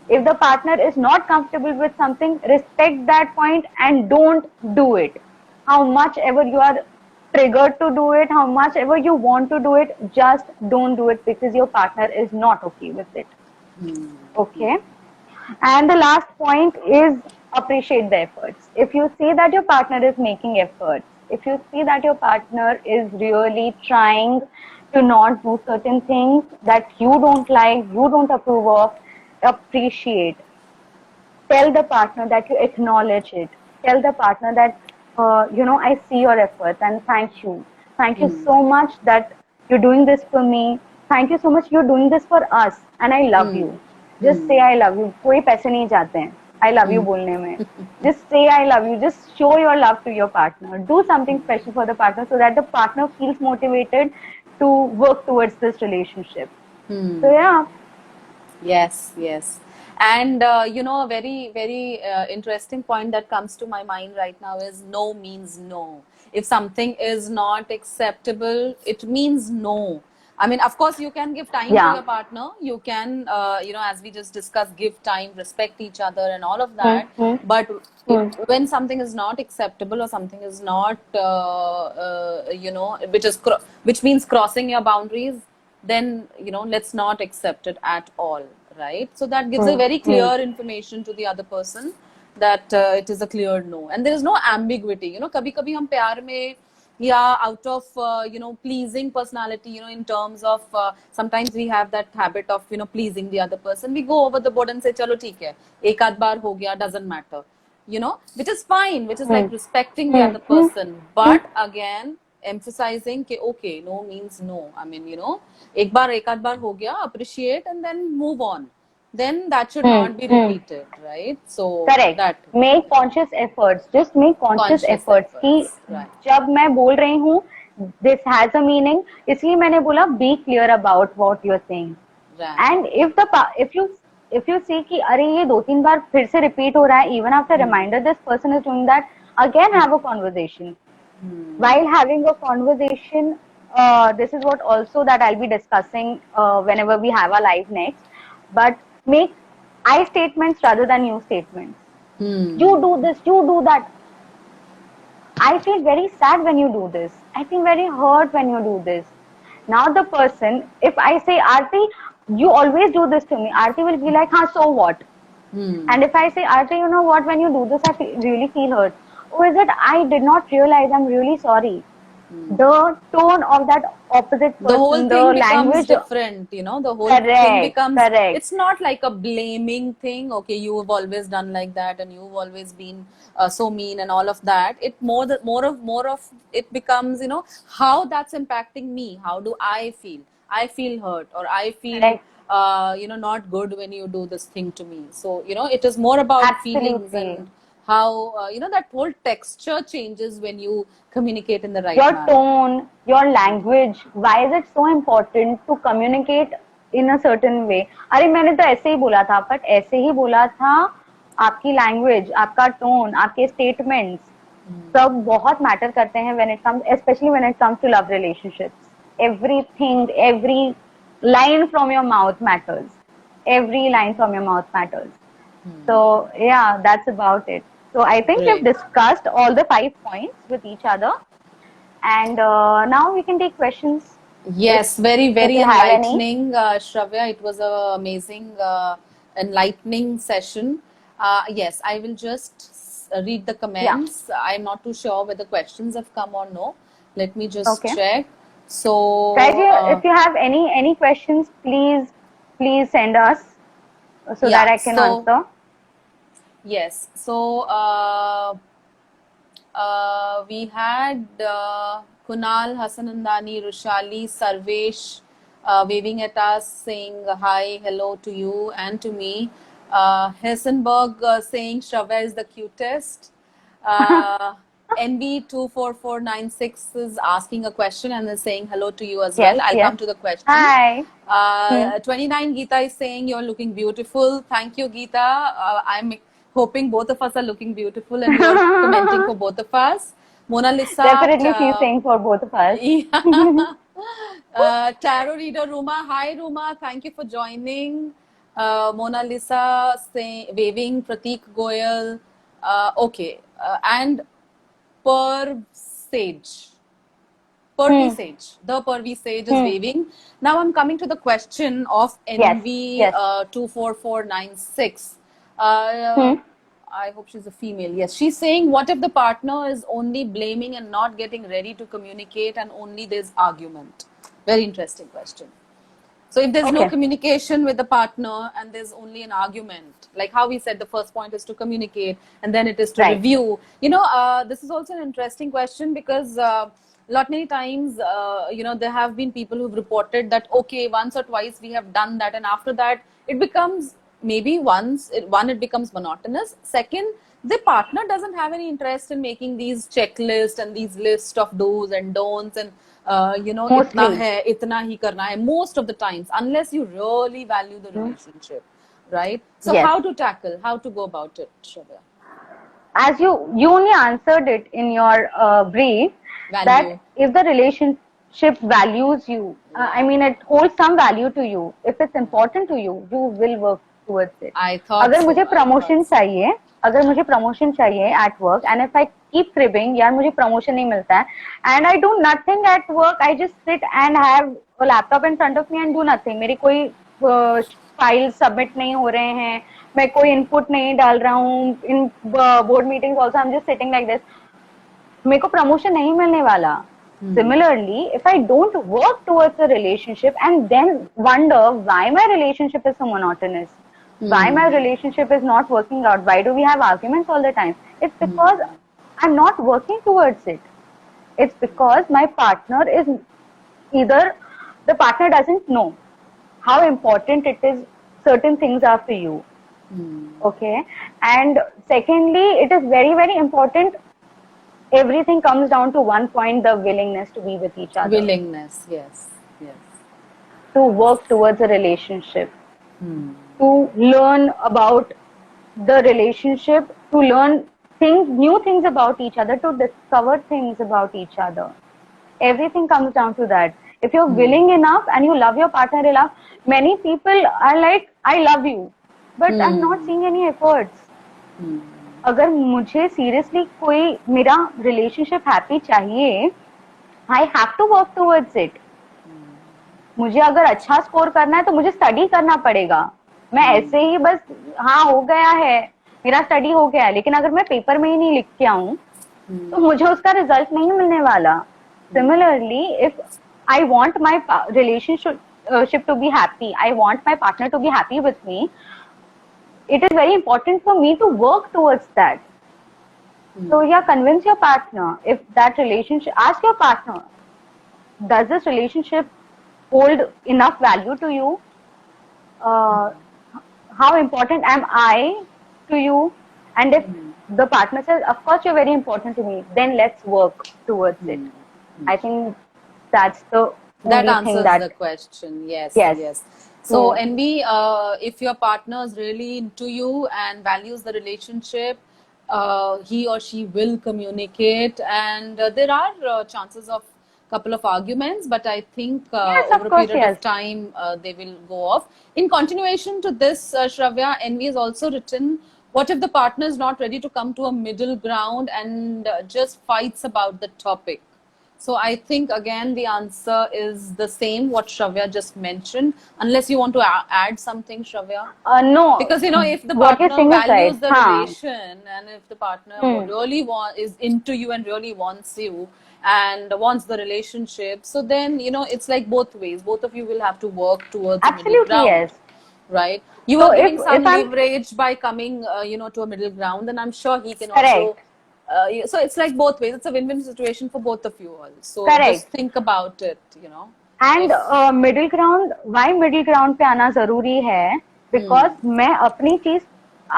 B: If the partner is not comfortable with something, respect that point and don't do it. How much ever you are triggered to do it, how much ever you want to do it, just don't do it because your partner is not okay with it. Okay? And the last point is appreciate the efforts. If you see that your partner is making efforts, if you see that your partner is really trying to not do certain things that you don't like, you don't approve of, appreciate. Tell the partner that you acknowledge it. Tell the partner that, I see your efforts and thank you. Thank you so much that you're doing this for me. Thank you so much, you're doing this for us and I love you. Just say I love you. कोई पैसे नहीं जाते हैं I love you बोलने में. Just say I love you. Just show your love to your partner. Do something special for the partner so that the partner feels motivated to work towards this relationship. So yeah.
A: Yes. And a very, very interesting point that comes to my mind right now is no means no. If something is not acceptable, it means no. I mean, of course, you can give time to your partner. You can, as we just discussed, give time, respect each other and all of that. But when something is not acceptable or something is not, which means crossing your boundaries, then, let's not accept it at all, right? So that gives a very clear information to the other person that it is a clear no. And there is no ambiguity. Kabhi-kabhi hum pyar mein, out of pleasing personality, in terms of sometimes we have that habit of pleasing the other person. We go over the board and say chalo theek hai, ek aad baar ho gaya, doesn't matter, which is fine, which is like respecting the other person. But again, emphasizing कि okay, no means no. I mean, एक आध बार हो गया, appreciate and then move on. Then that should not be repeated, right? So
B: correct.
A: That
B: make conscious efforts. Just make conscious efforts. कि जब मैं बोल रही हूँ, this has a meaning. इसलिए मैंने बोला be clear about what you're saying.
A: Right.
B: And if you if you see कि अरे ये 2-3 बार फिर से repeat हो रहा है, even after reminder this person is doing that, again have a conversation. While having a conversation, this is what also that I'll be discussing whenever we have our live next, but make I statements rather than you statements. You do this, you do that. I feel very sad when you do this. I feel very hurt when you do this. Now the person, if I say, Aarti, you always do this to me, Aarti will be like, huh, so what? And if I say, Aarti, you know what, when you do this, I really feel hurt. Oh, is it? I did not realize, I'm really sorry. The tone of that opposite person,
A: the whole thing becomes
B: language,
A: different, you know, the whole thing
B: correct,
A: becomes,
B: correct.
A: it's not like a blaming thing, okay, you have always done like that and you've always been so mean and all of that. It more of it becomes, you know, how that's impacting me, how do I feel hurt, or I feel
B: Correct.
A: you know, not good when you do this thing to me. So, you know, it is more about feelings
B: Absolutely.
A: and how you know, that whole texture changes when you communicate in the right
B: Your
A: manner.
B: tone, your language, why is it so important to communicate in a certain way? अरे मैंने तो ऐसे ही बोला था, but ऐसे ही बोला था, आपकी language, आपका tone, आपके statements, सब बहुत matter करते हैं when it comes, especially when it comes to love relationships. Everything, every line from your mouth matters. Every line from your mouth matters. So yeah, that's about it. So I think
A: Great.
B: we've discussed all the 5 points with each other, and now we can take questions.
A: Yes, very, very
B: you have any.
A: enlightening, Shravya. It was an amazing, enlightening session. Yes, I will just read the comments. I'm not too sure whether questions have come or no. Let me just
B: Okay.
A: check. So,
B: If you have any questions, please send us so
A: Yeah,
B: that I can
A: so-
B: answer.
A: yes, so we had Kunal, Hasanandani, Rushali, Sarvesh waving at us, saying hi, hello to you and to me. Hessenberg saying Shravya is the cutest. NB24496 is asking a question and is saying hello to you as well.
B: Yes,
A: I'll
B: yes.
A: come to the question.
B: Hi.
A: 29 Geeta is saying you're looking beautiful. Thank you, Geeta. I'm hoping both of us are looking beautiful and you're commenting for both of us. Mona Lisa.
B: Definitely, she's saying for both of us.
A: Yeah. Tarot reader Ruma. Hi, Ruma. Thank you for joining. Mona Lisa waving. Prateek Goyal. Okay. And Per Sage. Purvi Sage. The Purvi Sage is waving. Now I'm coming to the question of NV
B: yes.
A: 24496. I hope she's a female. Yes, she's saying, what if the partner is only blaming and not getting ready to communicate, and only there's argument? Very interesting question. So if there's no
B: Okay.
A: communication with the partner and there's only an argument, like how we said, the first point is to communicate and then it is to
B: Right.
A: review. You know, this is also an interesting question because lot many times, you know, there have been people who've reported that, okay, once or twice we have done that, and after that it becomes, maybe it becomes monotonous. Second, the partner doesn't have any interest in making these checklists and these lists of do's and don'ts and you know,
B: Mostly.
A: itna hai, itna hi karna hai, most of the times, unless you really value the relationship, right? So
B: Yes.
A: how to go about it, Shravya?
B: As you only answered it in your brief,
A: Value.
B: that if the relationship values you, I mean it holds some value to you, if it's important to you, you will work towards it.
A: I thought
B: अगर
A: so,
B: मुझे
A: I
B: promotion
A: thought so.
B: चाहिए, अगर मुझे promotion चाहिए at work, and if I keep cribbing, यार मुझे promotion नहीं मिलता है, and I do nothing at work, I just sit and have a laptop in front of me and do nothing. मेरी कोई फाइल सबमिट नहीं हो रहे हैं, मैं कोई इनपुट नहीं डाल रहा हूँ इन board meetings also, I am just sitting like this, मेरे को प्रमोशन नहीं मिलने वाला. Similarly, if I don't work towards a relationship and then wonder why my relationship is so monotonous, why my relationship is not working out, why do we have arguments all the time, it's because I'm not working towards it. It's because my partner is either the partner doesn't know how important it is, certain things are for you. Okay. And secondly, it is very, very important. Everything comes down to one point, the willingness to be with each other.
A: Willingness, yes.
B: To work towards a relationship. to learn about the relationship, to learn things, new things about each other, to discover things about each other. Everything comes down to that. If you're willing enough and you love your partner enough, many people are like, I love you, but I'm not seeing any efforts. अगर मुझे seriously कोई मेरा relationship happy चाहिए, I have to work towards it. मुझे अगर अच्छा score करना है तो मुझे स्टडी करना पड़ेगा. मैं ऐसे ही बस हाँ हो गया है, मेरा स्टडी हो गया है, लेकिन अगर मैं पेपर में ही नहीं लिख के आऊं तो मुझे उसका रिजल्ट नहीं मिलने वाला. Similarly, if I want my relationship to be happy, I want my partner to be happy with me, it is very important for me to work towards that. So yeah, convince your partner. If that relationship, ask your partner, does this relationship hold enough value to you? How important am I to you? And if the partner says, of course you're very important to me, then let's work towards it. I think that's the
A: That
B: only thing
A: answers the question. Yes,
B: Yes.
A: yes. So, NB, if your partner is really into you and values the relationship, he or she will communicate, and there are chances of couple of arguments, but I think
B: Yes, of
A: over a
B: course,
A: period of
B: yes.
A: time they will go off. In continuation to this, Shravya, NV has also written, what if the partner is not ready to come to a middle ground and just fights about the topic? So I think again the answer is the same what Shravya just mentioned, unless you want to add something, Shravya.
B: No,
A: Because you know, if the
B: what you're
A: partner
B: saying is
A: values
B: right.
A: the
B: Haan.
A: relation, and if the partner really is into you and really wants you and wants the relationship, so then you know it's like both ways. Both of you will have to work towards a middle
B: Absolutely,
A: ground,
B: yes.
A: right? You
B: So
A: are giving
B: if
A: some
B: I'm
A: leverage by coming, you know, to a middle ground, and I'm sure he can
B: Correct.
A: also. So it's like both ways. It's a win-win situation for both of you all. So
B: Correct.
A: just think about it, you know.
B: And middle ground, why middle ground पे आना जरूरी है? Because मैं अपनी चीज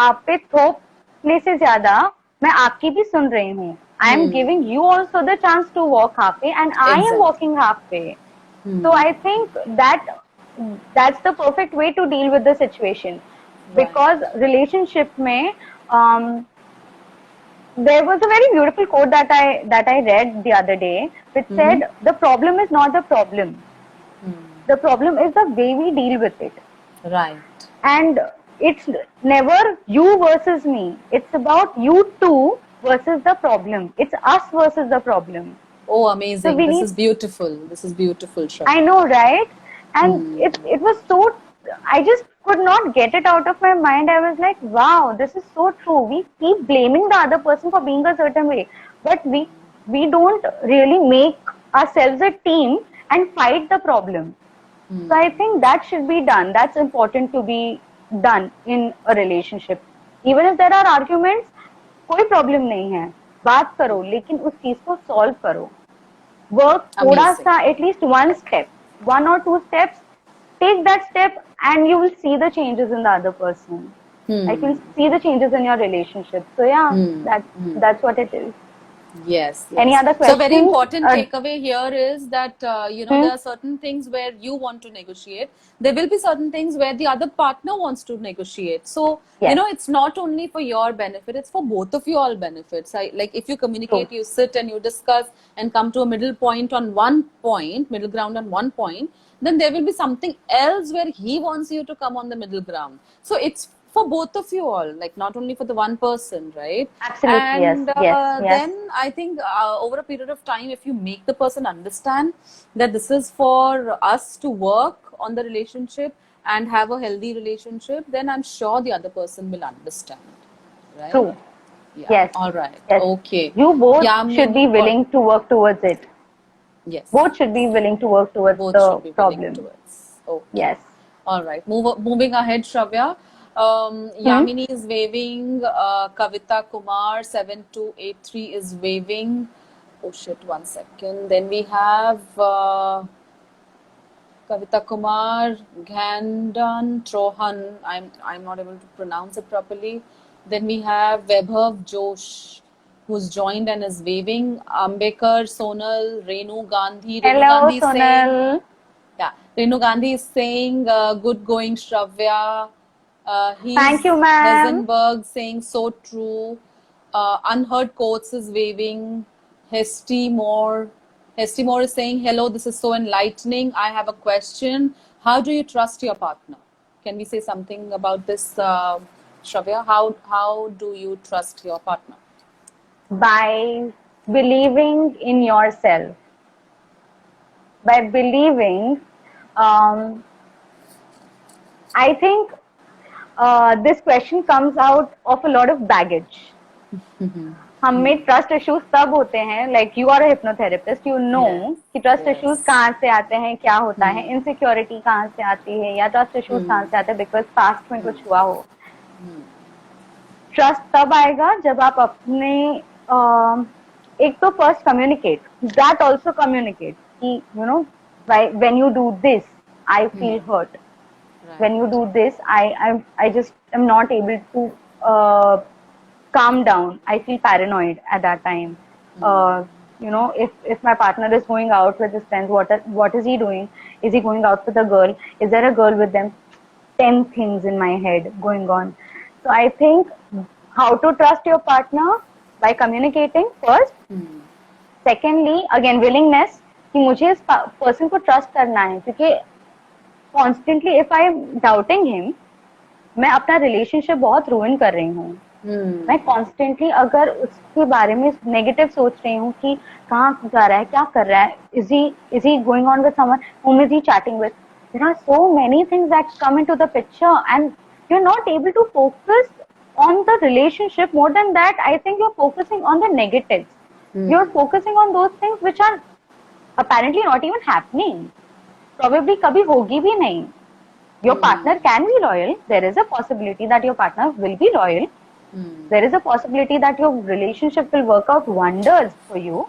B: आप पे थोपने से ज्यादा मैं आपकी भी सुन रही हूँ. I am giving you also the chance to walk half way and I am
A: Exactly.
B: Walking half way. So I think that's the perfect way to deal with the situation. Because relationship में there was a very beautiful quote that I read the other day, which said, the problem is not the problem. The problem is the way we deal with it.
A: Right.
B: And it's never you versus me. It's about you two versus the problem. It's us versus the problem.
A: Oh, amazing.
B: we
A: This
B: need-
A: is beautiful. This is beautiful, Shravya.
B: I know, right? And it was so, I just could not get it out of my mind. I was like, wow, this is so true. We keep blaming the other person for being a certain way, but we don't really make ourselves a team and fight the problem. So I think that should be done. That's important to be done in a relationship. Even if there are arguments, कोई problem नहीं है. बात करो, लेकिन उस चीज को solve करो. Work थोड़ा सा, at least one step, 1 or 2 steps. Take that step, and you will see the changes in the other person. Like you'll see the changes in your relationship. So yeah, that's what it is.
A: Yes, yes.
B: Any other
A: So very
B: questions?
A: important takeaway here is that you know, there are certain things where you want to negotiate. There will be certain things where the other partner wants to negotiate. So you know, it's not only for your benefit; it's for both of you all benefits. Like if you communicate, you sit and you discuss and come to a middle point on one point, middle ground on one point. Then there will be something else where he wants you to come on the middle ground. So it's for both of you all, like not only for the one person, right?
B: Absolutely,
A: And
B: yes.
A: then I think over a period of time, if you make the person understand that this is for us to work on the relationship and have a healthy relationship, then I'm sure the other person will understand, right?
B: True.
A: Yeah.
B: Yes.
A: All right.
B: Yes.
A: Okay.
B: You both
A: Yamini,
B: should be willing to work towards it.
A: Yes.
B: Both should be willing to work towards
A: Both
B: the
A: should be willing
B: problem.
A: towards. Okay.
B: Yes.
A: All right. Moving ahead, Shravya. Yamini is waving. Kavita Kumar 7283 is waving. Oh shit! 1 second. Then we have Kavita Kumar, Ghandan, Trohan. I'm not able to pronounce it properly. Then we have Vaibhav Josh, who's joined and is waving. Ambekar, Sonal, Renu Gandhi. Renu
B: Hello,
A: Gandhi is saying,
B: Sonal.
A: yeah, Renu Gandhi is saying, good going, Shravya.
B: Thank you,
A: He's
B: ma'am.
A: Heisenberg saying so true. Unheard quotes is waving. Hesty Moore. Hesty Moore is saying, hello, this is so enlightening. I have a question. How do you trust your partner? Can we say something about this, Shravya? How do you trust your partner?
B: By believing in yourself. By believing, I think this question comes out of a lot of baggage. हम में trust issues तब होते हैं, like you are a hypnotherapist, you know कि trust issues कहाँ से आते हैं, क्या होता है, इनसिक्योरिटी कहाँ से आती है, या ट्रस्ट इश्यूज कहाँ से आते हैं बिकॉज पास्ट में कुछ हुआ हो. ट्रस्ट तब आएगा जब आप अपने एक तो first communicate, that also communicate कि you know when you do this I feel hurt, when you do this I just am not able to calm down. I feel paranoid at that time. You know, if my partner is going out with his friends, what is he doing? Is he going out with a girl? Is there a girl with them? 10 things in my head going on. So I think how to trust your partner by communicating first. Secondly, again willingness कि मुझे इस person को trust करना है, क्योंकि constantly if I am doubting him, मैं अपना relationship बहुत रुइन कर रही हूँ. मैं कॉन्स्टेंटली अगर उसके बारे में नेगेटिव सोच रही हूँ कि कहाँ जा रहा है, क्या कर रहा है, is he going on with someone, whom is he chatting with, there are so many things that come into the picture and you're not able to focus on the relationship. More than that, I think you're focusing on the negatives. You're focusing on those things which are apparently not even happening, probably कभी होगी भी नहीं. Your partner can be loyal. There is a possibility that your partner will be loyal. There is a possibility that your relationship will work out wonders for you.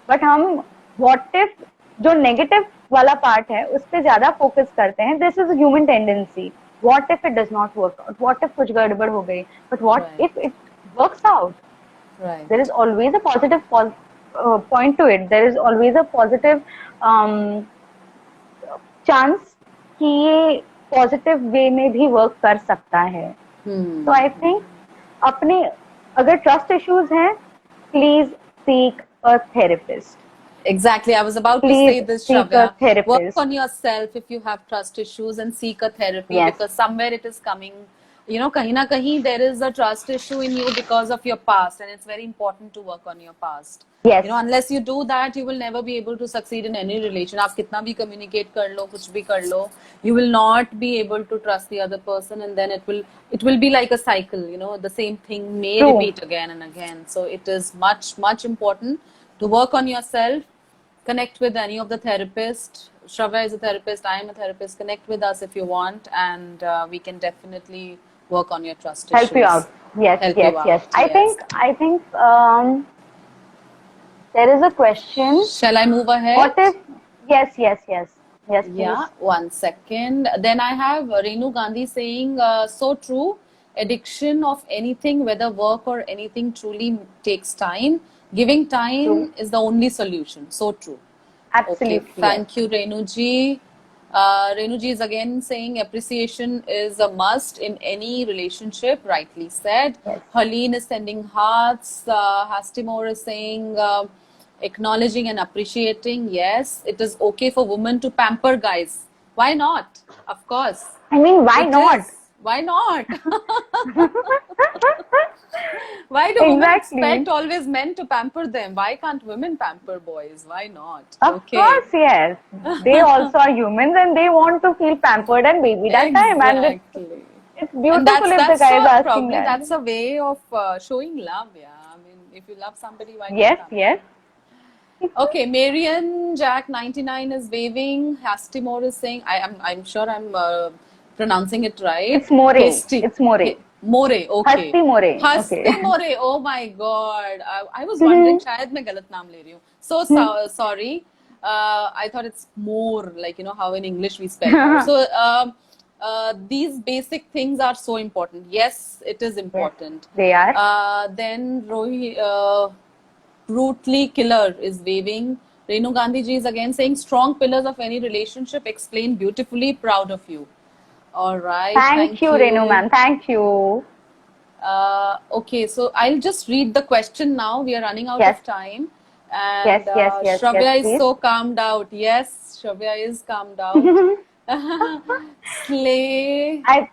B: But हम what if जो negative वाला part है उस पे ज़्यादा focus करते हैं. This is a human tendency. What if it does not work out? What if कुछ गड़बड़ हो गई? But what if it works out?
A: Right.
B: There is always a positive point to it. There is always a positive chance कि ये positive way में भी work कर सकता है. तो आई थिंक अपने अगर ट्रस्ट इश्यूज हैं, please seek a therapist.
A: Exactly. I was about to say this, Shravya. Work on yourself if you have trust issues and seek a therapy, because somewhere it is coming, you know, kahin na kahin there is a trust issue in you because of your past, and it's very important to work on your past.
B: Yes.
A: You know, unless you do that, you will never be able to succeed in any relation. आप कितना भी communicate कर लो, कुछ भी कर लो, you will not be able to trust the other person, and then it will be like a cycle. You know, the same thing may repeat again and again. So it is much important to work on yourself. Connect with any of the therapists. Shravya is a therapist. I am a therapist. Connect with us if you want, and we can definitely work on your trust issues.
B: Help you out. Yes. I think there is a question.
A: Shall I move ahead?
B: What if? Yes. Yeah.
A: Please. 1 second. Then I have Renu Gandhi saying, so true. Addiction of anything, whether work or anything, truly takes time. Giving time is the only solution. So true.
B: Absolutely.
A: Okay. Thank you, Renu ji. Renu ji is again saying appreciation is a must in any relationship. Rightly said.
B: Yes.
A: Helene is sending hearts. Hastimore is saying acknowledging and appreciating. Yes, it is okay for women to pamper guys. Why not? Of course.
B: I mean, why not?
A: Why not? Why do women expect always men to pamper them? Why can't women pamper boys? Why not?
B: Of course, yes. They also are humans and they want to feel pampered and babied at time. And it's beautiful if the guy is asking
A: probably
B: that.
A: That's a way of showing love, yeah. I mean, if you love somebody, why not?
B: Yes.
A: Okay, Marian Jack 99 is waving. Hastimore is saying, I'm sure I'm pronouncing it right.
B: It's More. It's More.
A: More, okay.
B: Hasti
A: More. Oh my God. I was wondering, शायद मैं गलत नाम ले रही हूँ. So sorry. I thought it's more, like, you know, how in English we spell more. So these basic things are so important. Yes, it is important.
B: Yes, they are.
A: Then Brutally Killer is waving. Renu Gandhi ji is again saying strong pillars of any relationship explained beautifully. Proud of you. All right.
B: Thank
A: Thank
B: you, Renu
A: you.
B: ma'am. Thank you.
A: Okay, so I'll just read the question now. We are running out
B: Yes,
A: of time.
B: yes,
A: And
B: yes, yes, yes,
A: Shravya is
B: please.
A: so calmed out. Yes, Shravya is calmed out. Slay,
B: I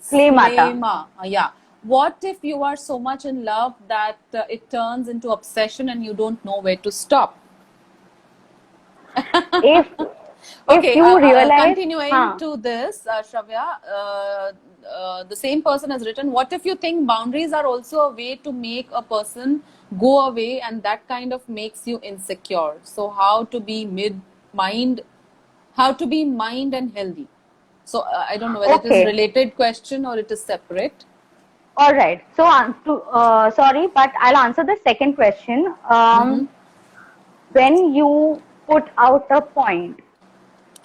B: play Mata.
A: Slayma. Yeah. What if you are so much in love that it turns into obsession and you don't know where to stop?
B: If if
A: Okay,
B: you realize,
A: continuing
B: huh?
A: to this, Shravya, the same person has written, what if you think boundaries are also a way to make a person go away and that kind of makes you insecure? So, how to be mind and healthy? So, I don't know whether it is
B: Okay,
A: related question or it is separate.
B: all right. So, sorry, but I'll answer the second question.
A: Mm-hmm.
B: When you put out a point,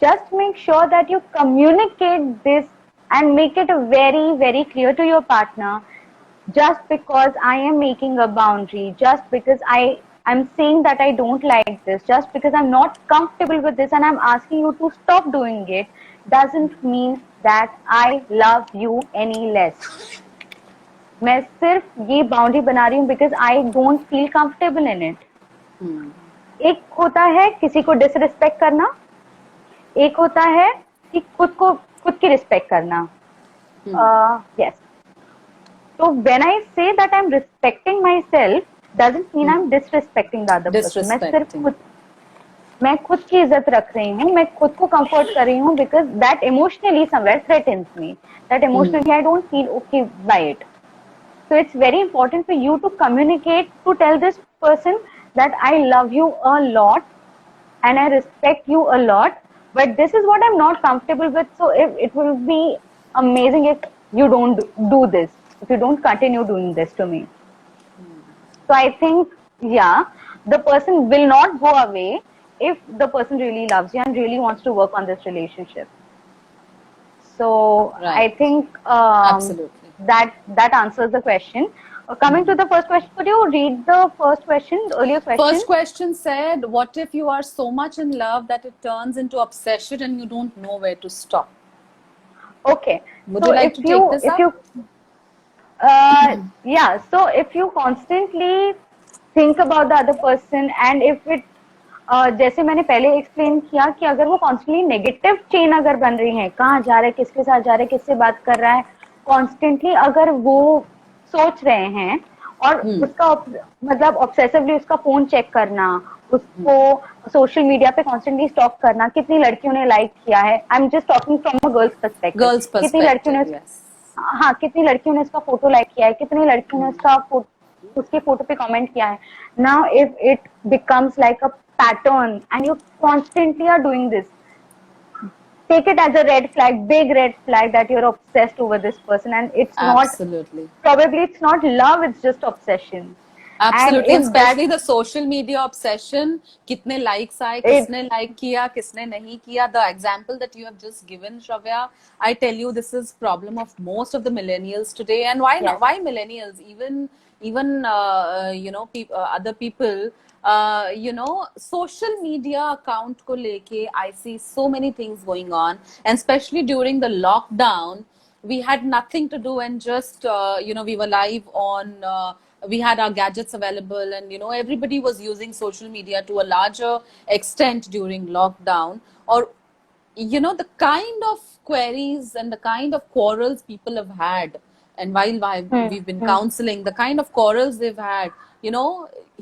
B: just make sure that you communicate this and make it very, very clear to your partner. Just because I am making a boundary, just because I'm saying that I don't like this, just because I'm not comfortable with this and I'm asking you to stop doing it, doesn't mean that I love you any less. मैं सिर्फ ये boundary बना रही हूँ because I don't feel comfortable in it. एक होता है किसी को डिसरिस्पेक्ट करना, एक होता है कि खुद की रिस्पेक्ट करना. Yes. So when I say that I'm respecting myself, doesn't mean I'm disrespecting the other person.
A: Disrespecting.
B: मैं खुद की इज्जत रख रही हूँ, मैं खुद को कंफर्ट कर रही हूँ because that emotionally somewhere threatens me. That emotionally I don't feel okay by it. So it's very important for you to communicate, to tell this person that I love you a lot and I respect you a lot, but this is what I'm not comfortable with. So if it will be amazing if you don't do this, if you don't continue doing this to me. So I think, yeah, the person will not go away if the person really loves you and really wants to work on this relationship. So
A: Right.
B: I think
A: Absolutely.
B: that answers the question. Coming to the first question, could you read the first question, the earlier question?
A: First question said, what if you are so much in love that it turns into obsession and you don't know where to stop?
B: Okay.
A: Would
B: So
A: you like to take this up?
B: Yeah, so if you constantly think about the other person and if it जैसे मैंने पहले explain किया कि अगर वो constantly negative chain अगर बन रही है, कहाँ जा रहा है, किसके साथ जा रहा है, किससे बात कर रहा है, कॉन्स्टेंटली अगर वो सोच रहे हैं और उसका मतलब ऑब्सेसिवली उसका फोन चेक करना, उसको सोशल मीडिया पे कॉन्स्टेंटली स्टॉक करना, कितनी लड़कियों ने लाइक किया है, I am just talking from a girls perspective,
A: Girls'
B: कितनी लड़कियों ने,
A: perspective, yes.
B: हाँ, कितनी लड़कियों ने उसका फोटो लाइक किया है, कितनी लड़कियों ने उसके फोटो पे कमेंट किया है. Now if it becomes like a pattern and you constantly are doing this, take it as a red flag, big red flag that you're obsessed over this person and it's
A: Absolutely.
B: not, probably it's not love, it's just obsession.
A: Absolutely, and
B: if
A: especially
B: that
A: the social media obsession. कितने likes आए, किसने like किया, किसने नहीं किया. The example that you have just given, Shravya, I tell you, this is problem of most of the millennials today. And why not?
B: Yes.
A: Why millennials? Even other people. Social media account को लेके, I see so many things going on, and especially during the lockdown, we had nothing to do and just we were live on. We had our gadgets available, and everybody was using social media to a larger extent during lockdown. Or the kind of queries and the kind of quarrels people have had, and while we've been counseling, the kind of quarrels they've had,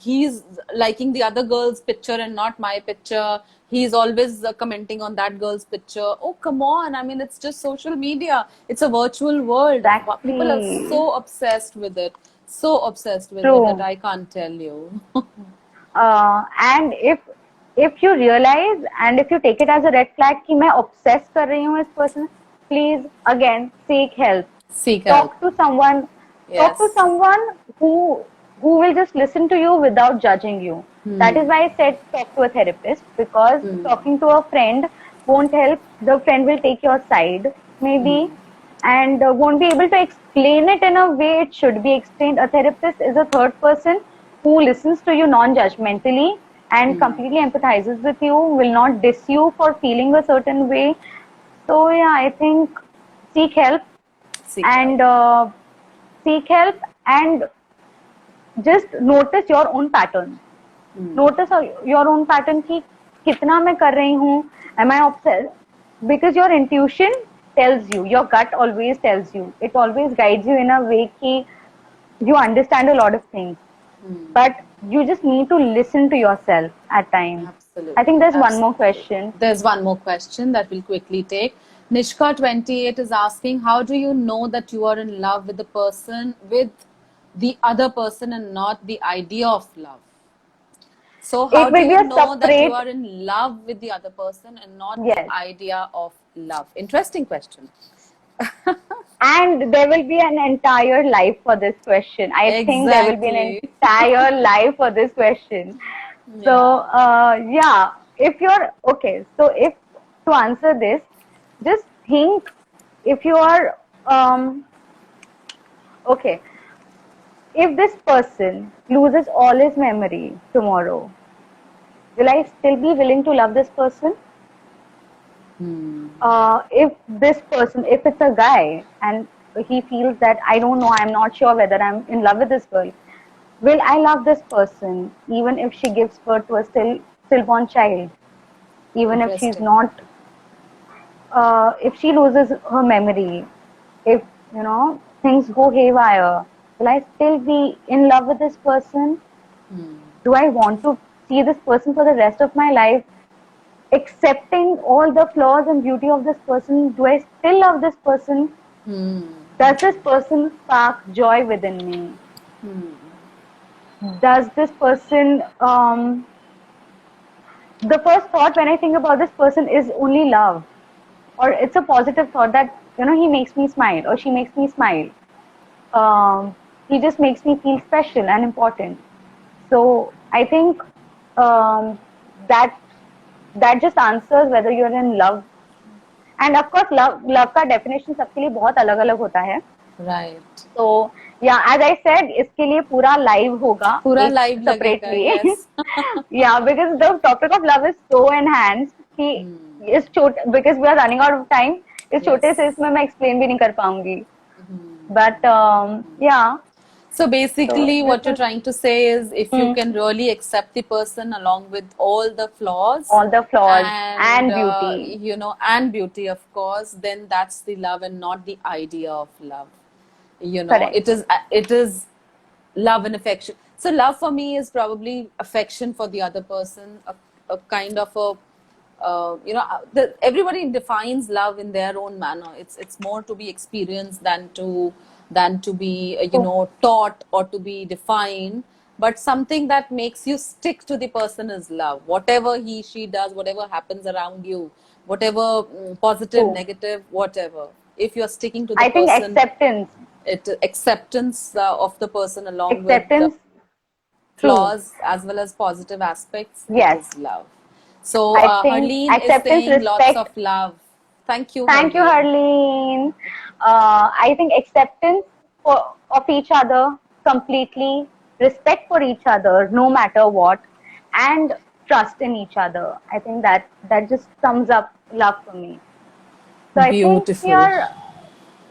A: he's liking the other girl's picture and not my picture, he's always commenting on that girl's picture. Oh, come on, I mean, it's just social media, it's a virtual world.
B: Exactly.
A: People are so obsessed with it,
B: True.
A: that I can't tell you.
B: And if you realize and if you take it as a red flag कि मैं obsess कर रही हूँ इस person, please again seek help.
A: Seek help.
B: Talk to someone.
A: Yes.
B: Talk to someone who will just listen to you without judging you. That is why I said talk to a therapist, because talking to a friend won't help. The friend will take your side maybe and won't be able to explain it in a way it should be explained. A therapist is a third person who listens to you non-judgmentally and completely empathizes with you, will not diss you for feeling a certain way. So yeah, I think seek help
A: Seek
B: and
A: help.
B: seek help and just notice your own pattern. Notice your own pattern कि कितना मैं कर रही हूँ, am I obsessed? Because your intuition tells you, your gut always tells you, it always guides you in a way कि you understand a lot of things, but you just need to listen to yourself at times.
A: Absolutely.
B: I think there's one more
A: Absolutely.
B: question.
A: There's one more question that we'll quickly take. Nishka 28 is asking, how do you know that you are in love with the person, with the other person, and not the idea of love? So how
B: It
A: do
B: will be
A: you
B: a
A: know that you
B: separate,
A: are in love with the other person and not the
B: yes,
A: idea of love? Interesting question.
B: and there will be an entire life for this question. I think there will be an
A: Exactly.
B: entire life for this question. So, yeah, if you're okay, so if to answer this, just think if you are, okay, if this person loses all his memory tomorrow, will I still be willing to love this person? If this person, if it's a guy and he feels that I don't know, I'm not sure whether I'm in love with this girl, will I love this person even if she gives birth to a stillborn child? Even if she's
A: Interesting.
B: not, if she loses her memory, if things go haywire, will I still be in love with this person? Do I want to see this person for the rest of my life? Accepting all the flaws and beauty of this person, do I still love this person? Does this person spark joy within me? Does this person, the first thought when I think about this person is only love, or it's a positive thought that he makes me smile or she makes me smile. He just makes me feel special and important. So I think that just answers whether you're in love. And of course, love का definition सबके लिए बहुत अलग-अलग होता है.
A: Right.
B: So yeah, as I said, इसके लिए पूरा live होगा.
A: पूरा
B: एक
A: live लगेगा,
B: separately.
A: yes.
B: Yeah, because the topic of love is so enhanced कि इस because we are running out of time. इस छोटे से इसमें मैं explain भी नहीं कर पाऊंगी. But yeah.
A: So basically,
B: So
A: what you're
B: this is
A: trying to say is if you can really accept the person along with all the flaws
B: all the flaws and
A: and
B: beauty.
A: and beauty, of course, then that's the love and not the idea of love.
B: Correct.
A: It is love and affection. So love for me is probably affection for the other person, a kind of a everybody defines love in their own manner. It's more to be experienced than to be taught or to be defined. But something that makes you stick to the person is love. Whatever he she does, whatever happens around you, whatever positive,
B: True.
A: negative, whatever. If you're sticking to the
B: I think
A: person,
B: acceptance.
A: Acceptance of the person along with the
B: Acceptance. True.
A: flaws as well as positive aspects, it
B: Yes.
A: is love. So
B: I think
A: Harleen is
B: acceptance,
A: saying lots
B: respect.
A: of love. Thank you,
B: Thank you, Harleen. I think acceptance of each other completely, respect for each other, no matter what, and trust in each other. I think that just sums up love for me. So I think
A: Beautiful.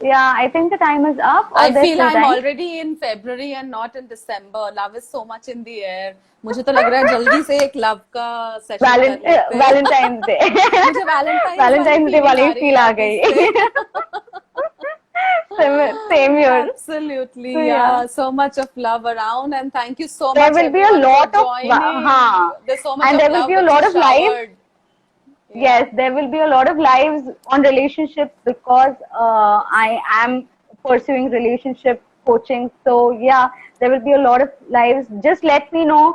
B: I think the time is up. Or
A: I
B: there's
A: feel
B: still
A: I'm
B: time.
A: already in February and not in December. Love is so much in the air. मुझे तो लग रहा है जल्दी से एक love का session कर लेते हैं.
B: Valentine's Day.
A: मुझे
B: Valentine's Day वाली feel आ गई. Same here.
A: Absolutely,
B: So,
A: yeah. So much of love around, and thank you so
B: there
A: much
B: will be a
A: everyone
B: lot
A: for
B: of
A: joining. There's so much
B: and
A: of
B: there will
A: love
B: be a
A: which
B: lot
A: you
B: of lives.
A: showered.
B: Yes, there will be a lot of lives on relationships because I am pursuing relationship coaching. So yeah, there will be a lot of lives. Just let me know.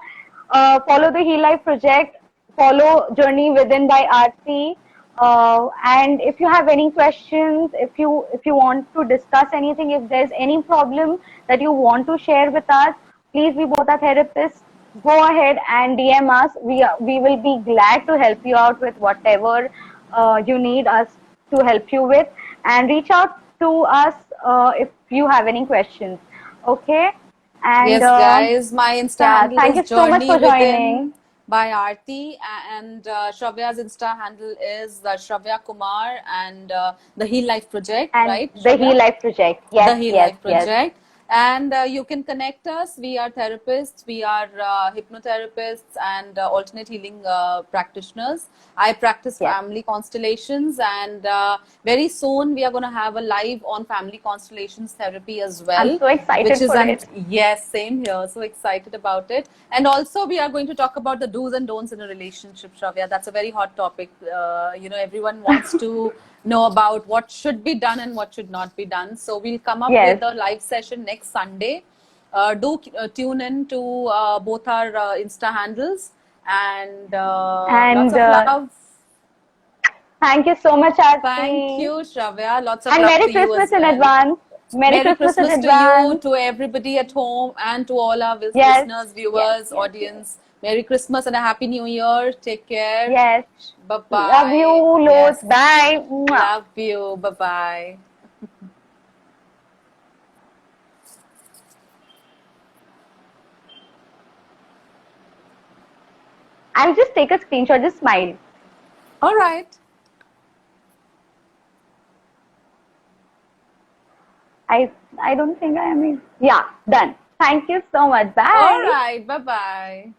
B: Follow the Heal Life project. Follow Journey Within by Aarti. And if you have any questions, if you want to discuss anything, if there's any problem that you want to share with us, please, we both are therapists. Go ahead and DM us. We will be glad to help you out with whatever you need us to help you with, and reach out to us if you have any questions. Okay. And
A: Yes, guys, my Insta handle
B: thank you
A: is
B: so much
A: Journey
B: for
A: Within.
B: joining.
A: by Aarti, and Shravya's Insta handle is Shravya Kumar, and the Heal Life Project,
B: And
A: right,
B: the Heal
A: Shravya?
B: Life Project.
A: The
B: Yes,
A: Heal
B: yes,
A: Life
B: yes.
A: Project. And you can connect us. We are therapists, we are hypnotherapists, and alternate healing practitioners. I practice
B: Yes.
A: family constellations, and very soon we are going to have a live on family constellations therapy as
B: I'm
A: well,
B: so
A: which
B: excited
A: is
B: for
A: an
B: it.
A: yes, same here. So excited about it. And also, we are going to talk about the do's and don'ts in a relationship, Shravya. That's a very hot topic. Everyone wants to know about what should be done and what should not be done. So we'll come up
B: Yes.
A: with a live session next Sunday. Do tune in to both our Insta handles, and lots
B: And
A: of love.
B: thank you so much,
A: Thank
B: Aarti.
A: you, Shravya. Lots of
B: And
A: love
B: Merry
A: to you
B: Christmas
A: as
B: in
A: well.
B: advance. Merry
A: Merry
B: Christmas in
A: Christmas to you,
B: advance.
A: to everybody at home, and to all our
B: Yes,
A: listeners,
B: yes,
A: viewers,
B: yes, yes.
A: audience. Merry Christmas and a Happy New Year. Take care.
B: Yes.
A: Bye
B: Love you
A: bye.
B: loads.
A: Yes.
B: Bye. Mwah.
A: Love you. Bye bye.
B: I'll just take a screenshot. Just smile.
A: All right.
B: I don't think I am. Yeah, done. Thank you so much.
A: All
B: Bye.
A: right. Bye bye.